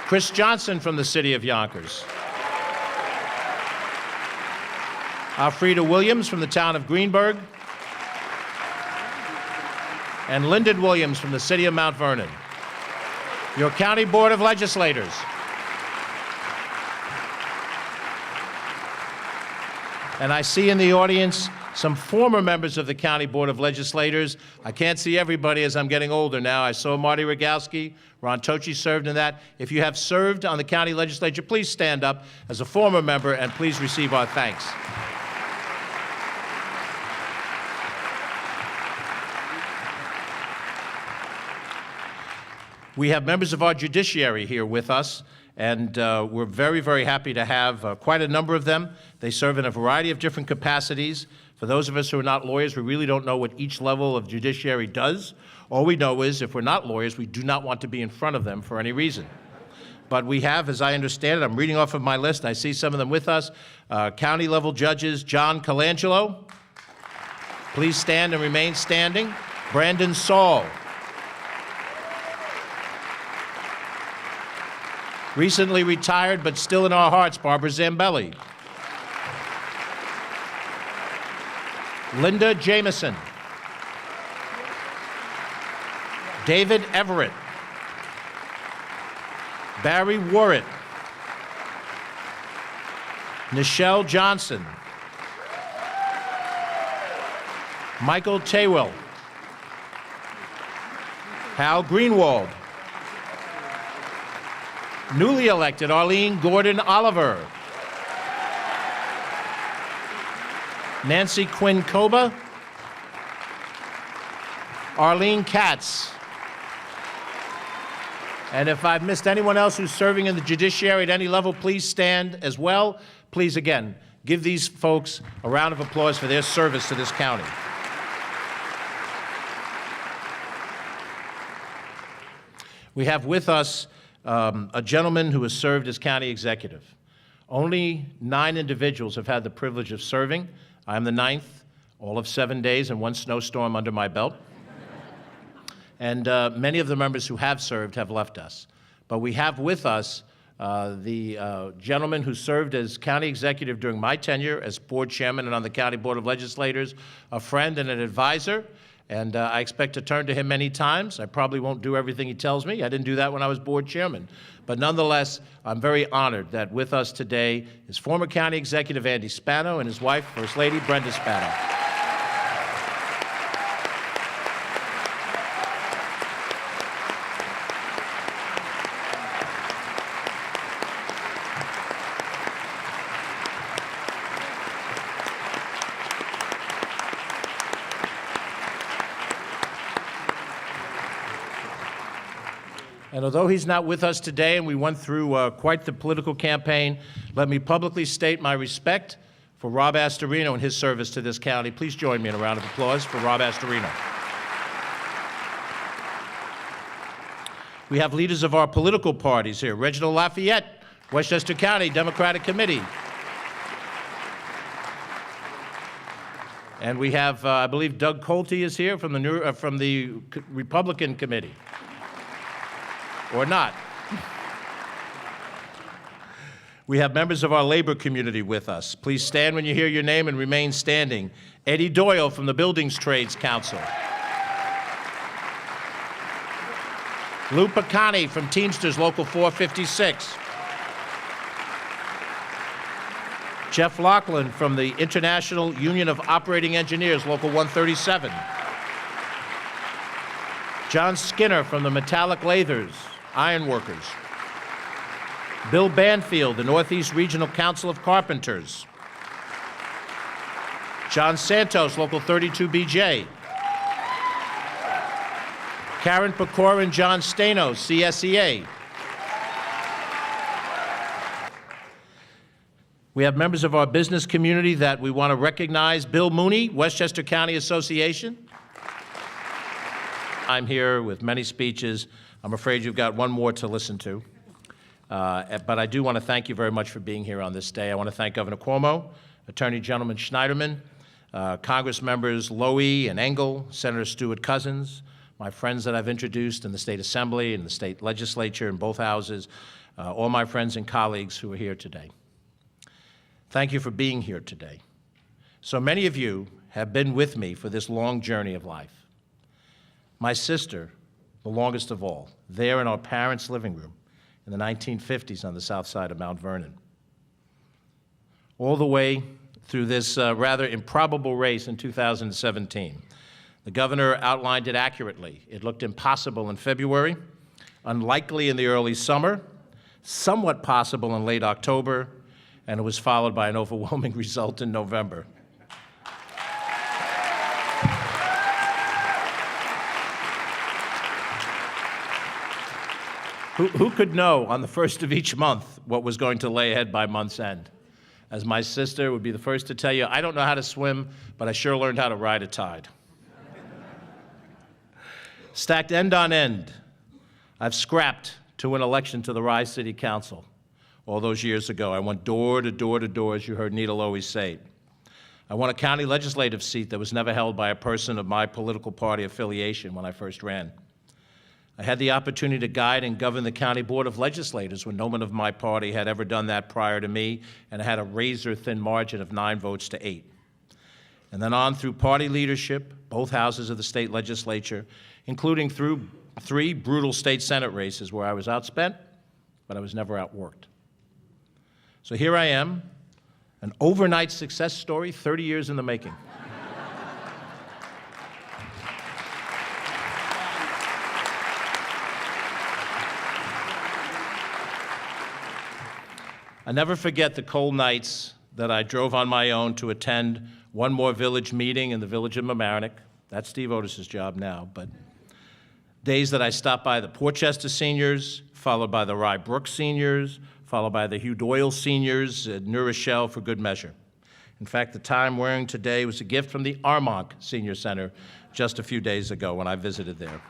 Chris Johnson from the city of Yonkers. Alfreda Williams from the town of Greenburgh. And Lyndon Williams from the city of Mount Vernon. Your County Board of Legislators. And I see in the audience some former members of the County Board of Legislators. I can't see everybody as I'm getting older now. I saw Marty Rogalski. Ron Tochi served in that. If you have served on the county legislature, please stand up as a former member and please receive our thanks. We have members of our judiciary here with us, and we're very, very happy to have quite a number of them. They serve in a variety of different capacities. For those of us who are not lawyers, we really don't know what each level of judiciary does. All we know is if we're not lawyers, we do not want to be in front of them for any reason. But we have, as I understand it, I'm reading off of my list, I see some of them with us, county level judges John Colangelo. Please stand and remain standing. Brandon Saul. Recently retired, but still in our hearts, Barbara Zambelli. Linda Jameson. David Everett. Barry Warrett, Nichelle Johnson, Michael Taywell, Hal Greenwald, newly elected Arlene Gordon Oliver, Nancy Quinn Koba, Arlene Katz. And if I've missed anyone else who's serving in the judiciary at any level, please stand as well. Please, again, give these folks a round of applause for their service to this county. We have with us a gentleman who has served as county executive. Only 9 individuals have had the privilege of serving. I'm the 9th, all of 7 days and 1 snowstorm under my belt. And many of the members who have served have left us. But we have with us the gentleman who served as county executive during my tenure as board chairman and on the County Board of Legislators, a friend and an advisor. And I expect to turn to him many times. I probably won't do everything he tells me. I didn't do that when I was board chairman. But nonetheless, I'm very honored that with us today is former county executive Andy Spano and his wife, First Lady Brenda Spano. And although he's not with us today and we went through quite the political campaign, let me publicly state my respect for Rob Astorino and his service to this county. Please join me in a round of applause for Rob Astorino. We have leaders of our political parties here. Reginald Lafayette, Westchester County Democratic Committee. And we have, I believe Doug Colte is here from the Republican Committee. Or not. We have members of our labor community with us. Please stand when you hear your name and remain standing. Eddie Doyle from the Buildings Trades Council. Lou Picani from Teamsters Local 456. Jeff Lachlan from the International Union of Operating Engineers Local 137. John Skinner from the Metallic Lathers Ironworkers. Bill Banfield, the Northeast Regional Council of Carpenters. John Santos, Local 32BJ. Karen Pecor and John Stanos, CSEA. We have members of our business community that we want to recognize. Bill Mooney, Westchester County Association. I'm here with many speeches. I'm afraid you've got one more to listen to. But I do want to thank you very much for being here on this day. I want to thank Governor Cuomo, Attorney General Schneiderman, Congress members Lowy and Engel, Senator Stewart Cousins, my friends that I've introduced in the State Assembly and the State Legislature in both houses, all my friends and colleagues who are here today. Thank you for being here today. So many of you have been with me for this long journey of life. My sister, the longest of all, there in our parents' living room in the 1950s on the south side of Mount Vernon. All the way through this rather improbable race in 2017. The governor outlined it accurately. It looked impossible in February, unlikely in the early summer, somewhat possible in late October, and it was followed by an overwhelming result in November. Who could know on the first of each month what was going to lay ahead by month's end? As my sister would be the first to tell you, I don't know how to swim, but I sure learned how to ride a tide. Stacked end on end, I've scrapped to win election to the Rise City Council. All those years ago, I went door to door to door, as you heard Nita always say. I won a county legislative seat that was never held by a person of my political party affiliation when I first ran. I had the opportunity to guide and govern the County Board of Legislators when no one of my party had ever done that prior to me, and I had a razor-thin margin of 9 votes to 8. And then on through party leadership, both houses of the state legislature, including through 3 brutal state Senate races where I was outspent, but I was never outworked. So here I am, an overnight success story, 30 years in the making. I never forget the cold nights that I drove on my own to attend one more village meeting in the village of Mamaroneck. That's Steve Otis's job now, but days that I stopped by the Portchester seniors, followed by the Rye Brook seniors, followed by the Hugh Doyle seniors at New Rochelle for good measure. In fact, the tie I'm wearing today was a gift from the Armonk Senior Center just a few days ago when I visited there.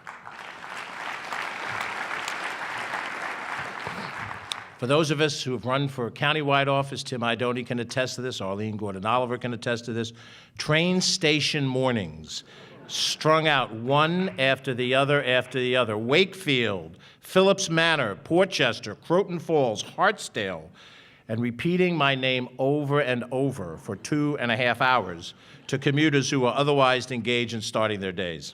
For those of us who have run for a countywide office, Tim Idoni can attest to this, Arlene Gordon-Oliver can attest to this, train station mornings, strung out one after the other. Wakefield, Phillips Manor, Portchester, Croton Falls, Hartsdale, and repeating my name over and over for 2.5 hours to commuters who are otherwise engaged in starting their days.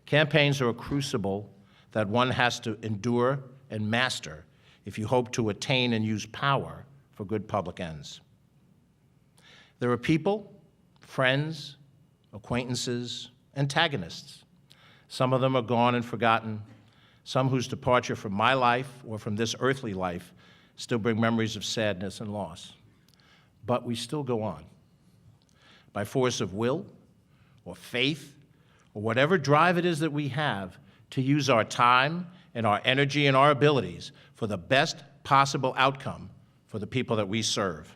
Campaigns are a crucible that one has to endure and master if you hope to attain and use power for good public ends. There are people, friends, acquaintances, antagonists. Some of them are gone and forgotten, some whose departure from my life or from this earthly life still bring memories of sadness and loss. But we still go on. By force of will or faith or whatever drive it is that we have to use our time and our energy and our abilities for the best possible outcome for the people that we serve,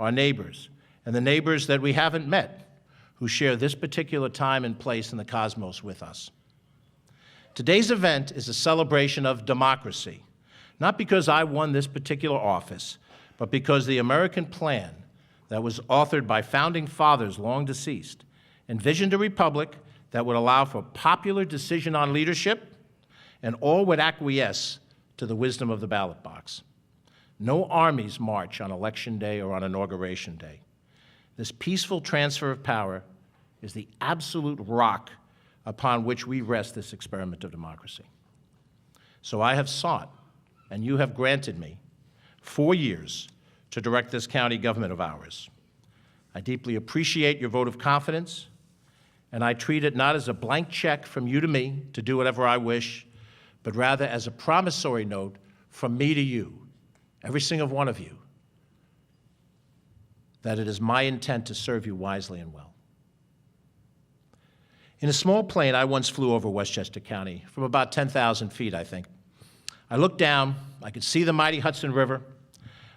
our neighbors, and the neighbors that we haven't met who share this particular time and place in the cosmos with us. Today's event is a celebration of democracy, not because I won this particular office, but because the American plan that was authored by founding fathers long deceased envisioned a republic that would allow for popular decision on leadership, and all would acquiesce to the wisdom of the ballot box. No armies march on Election Day or on Inauguration Day. This peaceful transfer of power is the absolute rock upon which we rest this experiment of democracy. So I have sought, and you have granted me, 4 years to direct this county government of ours. I deeply appreciate your vote of confidence, and I treat it not as a blank check from you to me to do whatever I wish, but rather as a promissory note from me to you, every single one of you, that it is my intent to serve you wisely and well. In a small plane, I once flew over Westchester County from about 10,000 feet, I think. I looked down, I could see the mighty Hudson River,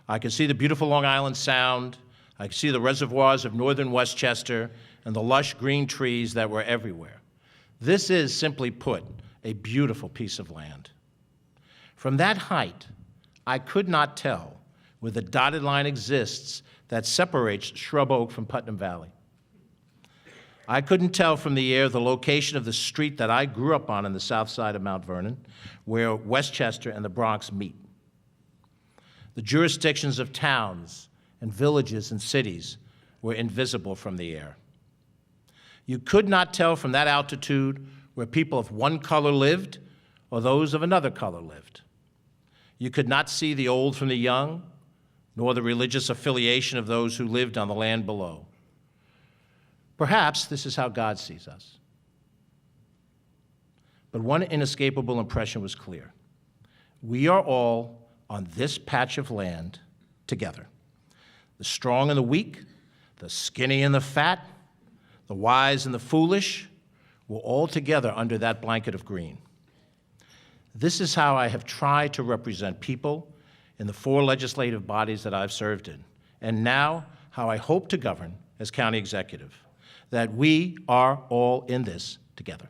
I could see the beautiful Long Island Sound, I could see the reservoirs of northern Westchester and the lush green trees that were everywhere. This is, simply put, a beautiful piece of land. From that height, I could not tell where the dotted line exists that separates Shrub Oak from Putnam Valley. I couldn't tell from the air the location of the street that I grew up on the south side of Mount Vernon, where Westchester and the Bronx meet. The jurisdictions of towns and villages and cities were invisible from the air. You could not tell from that altitude where people of one color lived or those of another color lived. You could not see the old from the young, nor the religious affiliation of those who lived on the land below. Perhaps this is how God sees us. But one inescapable impression was clear. We are all on this patch of land together. The strong and the weak, the skinny and the fat, the wise and the foolish, we're all together under that blanket of green. This is how I have tried to represent people in the 4 legislative bodies that I've served in, and now how I hope to govern as county executive, that we are all in this together.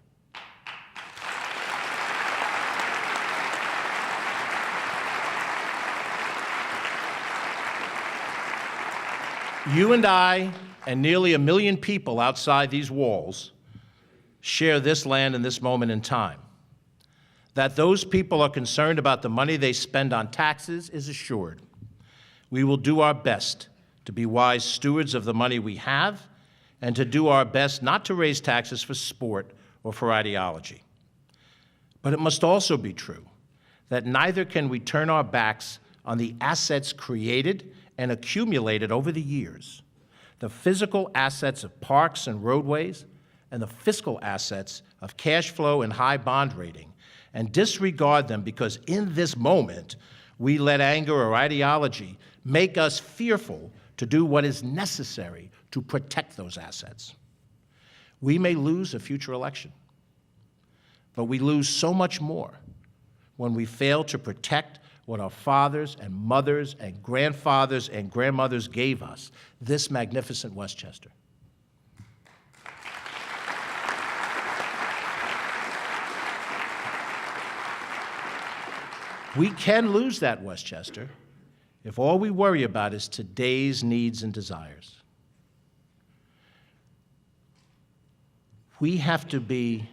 You and I, and nearly 1 million people outside these walls, share this land in this moment in time. That those people are concerned about the money they spend on taxes is assured. We will do our best to be wise stewards of the money we have and to do our best not to raise taxes for sport or for ideology. But it must also be true that neither can we turn our backs on the assets created and accumulated over the years, the physical assets of parks and roadways, and the fiscal assets of cash flow and high bond rating, and disregard them because in this moment, we let anger or ideology make us fearful to do what is necessary to protect those assets. We may lose a future election, but we lose so much more when we fail to protect what our fathers and mothers and grandfathers and grandmothers gave us, this magnificent Westchester. We can lose that Westchester if all we worry about is today's needs and desires. We have to be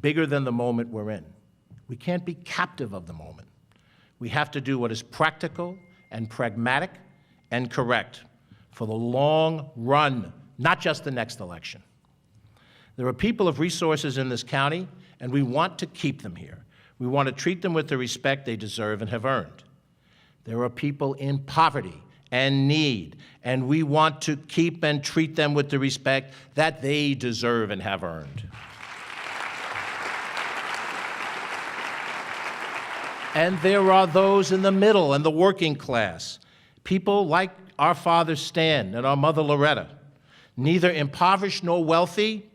bigger than the moment we're in. We can't be captive of the moment. We have to do what is practical and pragmatic and correct for the long run, not just the next election. There are people of resources in this county, and we want to keep them here. We want to treat them with the respect they deserve and have earned. There are people in poverty and need, and we want to keep and treat them with the respect that they deserve and have earned. And there are those in the middle and the working class, people like our father Stan and our mother Loretta, neither impoverished nor wealthy.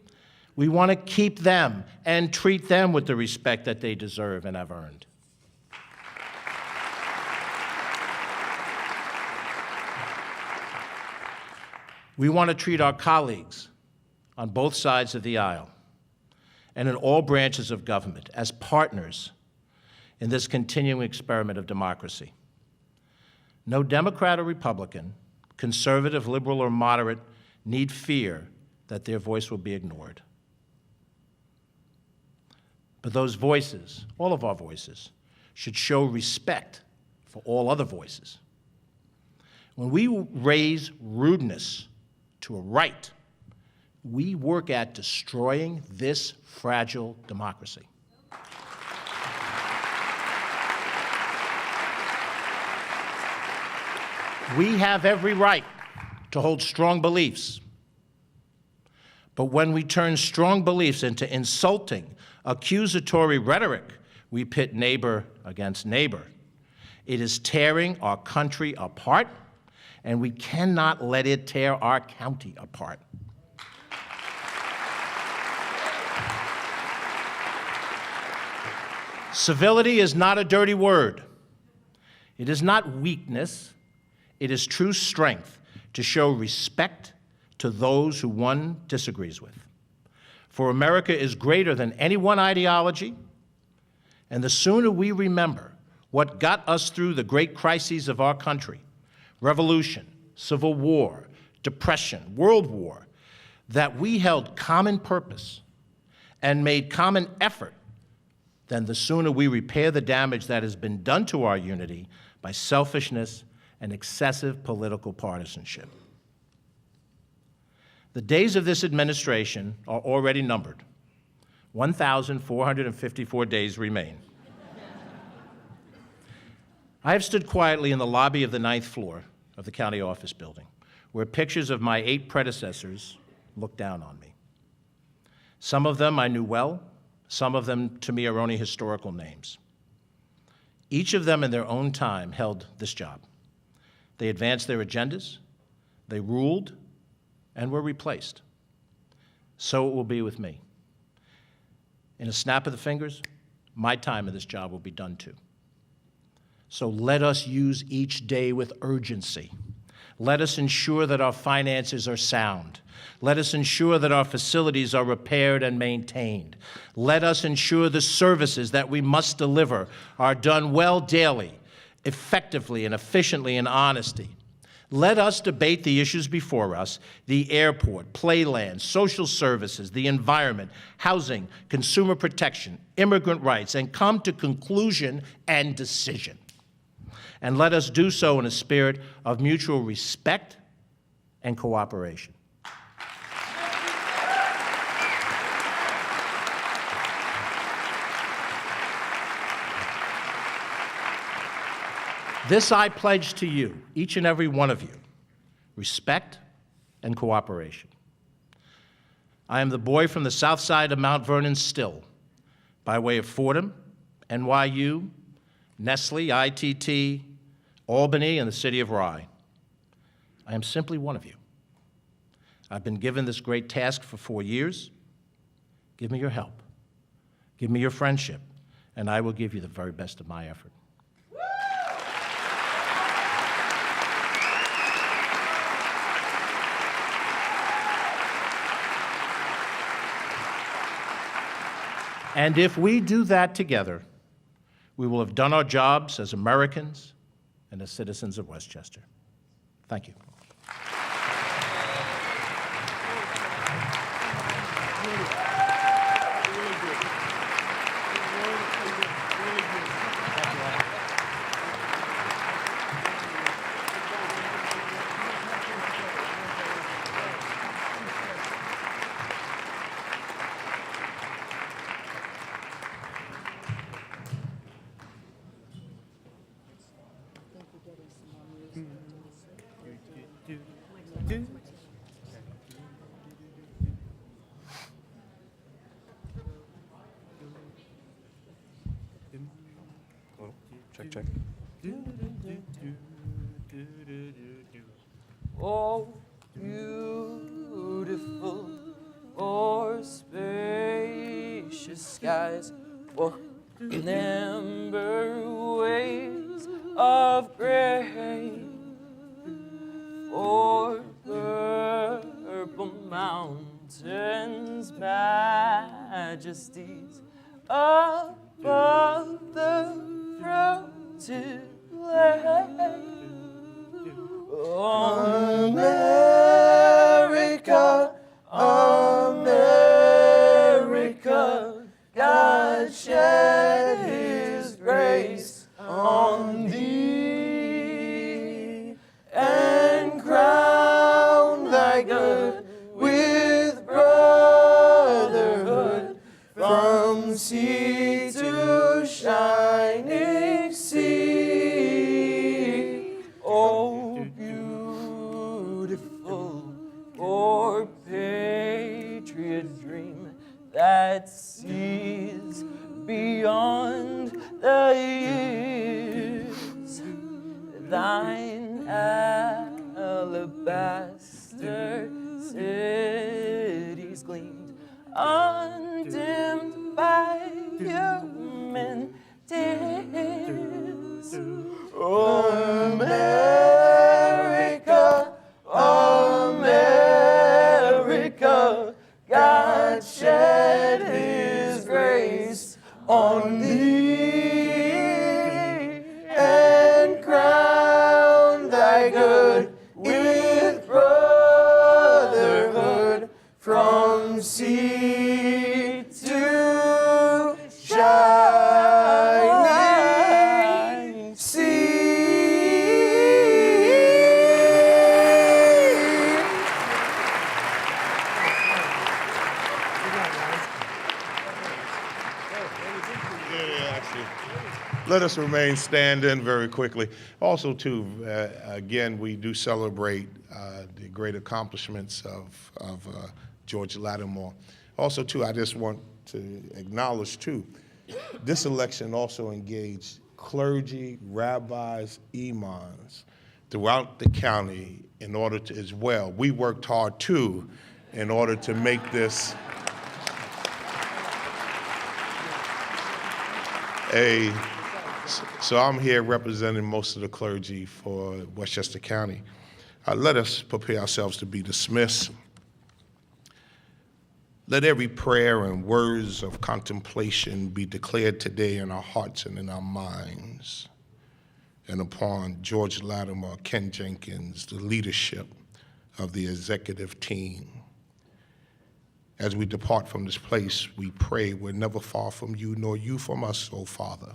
We want to keep them and treat them with the respect that they deserve and have earned. We want to treat our colleagues on both sides of the aisle and in all branches of government as partners in this continuing experiment of democracy. No Democrat or Republican, conservative, liberal, or moderate need fear that their voice will be ignored. But those voices, all of our voices, should show respect for all other voices. When we raise rudeness to a right, we work at destroying this fragile democracy. We have every right to hold strong beliefs. But when we turn strong beliefs into insulting, accusatory rhetoric, we pit neighbor against neighbor. It is tearing our country apart, and we cannot let it tear our county apart. Civility is not a dirty word. It is not weakness. It is true strength to show respect to those who one disagrees with. For America is greater than any one ideology, and the sooner we remember what got us through the great crises of our country, revolution, civil war, depression, world war, that we held common purpose and made common effort, then the sooner we repair the damage that has been done to our unity by selfishness and excessive political partisanship. The days of this administration are already numbered. 1,454 days remain. I have stood quietly in the lobby of the 9th floor of the county office building, where pictures of my 8 predecessors look down on me. Some of them I knew well, some of them to me are only historical names. Each of them in their own time held this job. They advanced their agendas, they ruled, and were replaced. So it will be with me. In a snap of the fingers, my time in this job will be done too. So let us use each day with urgency. Let us ensure that our finances are sound. Let us ensure that our facilities are repaired and maintained. Let us ensure the services that we must deliver are done well daily, effectively and efficiently in honesty. Let us debate the issues before us: the airport, playland, social services, the environment, housing, consumer protection, immigrant rights, and come to conclusion and decision. And let us do so in a spirit of mutual respect and cooperation. This I pledge to you, each and every one of you, respect and cooperation. I am the boy from the south side of Mount Vernon still, by way of Fordham, NYU, Nestle, ITT, Albany, and the city of Rye. I am simply one of you. I've been given this great task for 4 years. Give me your help. Give me your friendship, and I will give you the very best of my effort. And if we do that together, we will have done our jobs as Americans and as citizens of Westchester. Thank you. Check, check. Oh, beautiful, or spacious skies, or amber waves of gray, or purple mountains, majesties above the throated lake. America, America, God shed His grace on thee and crown thy good with brotherhood from sea to shining sea. Oh, beautiful, or patriot dream that sees beyond the years. Thine alabaster cities gleamed, undimmed by human tears. America, America, God shed His grace on thee and crown thy good with brotherhood from sea to shining sea. Let us remain standing very quickly. Also, too, again, we do celebrate the great accomplishments of George Latimer. Also, too, I just want to acknowledge, too, this election also engaged clergy, rabbis, imams throughout the county in order to, as well. We worked hard, too, in order to make this So I'm here representing most of the clergy for Westchester County. Let us prepare ourselves to be dismissed. Let every prayer and words of contemplation be declared today in our hearts and in our minds, and upon George Latimer, Ken Jenkins, the leadership of the executive team. As we depart from this place, we pray we're never far from you, nor you from us, O Father.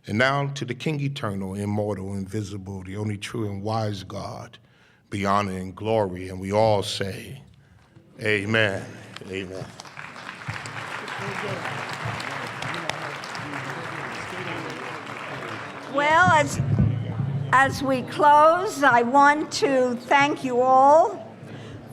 And now to the King eternal, immortal, invisible, the only true and wise God, be honor and glory. And we all say, amen, amen. Well, As we close, I want to thank you all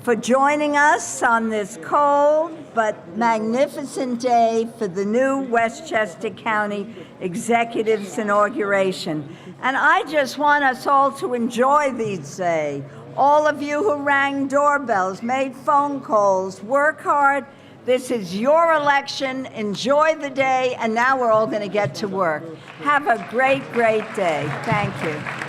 for joining us on this cold but magnificent day for the new Westchester County Executive's inauguration. And I just want us all to enjoy this day. All of you who rang doorbells, made phone calls, work hard. This is your election. Enjoy the day, and now we're all going to get to work. Have a great, great day. Thank you.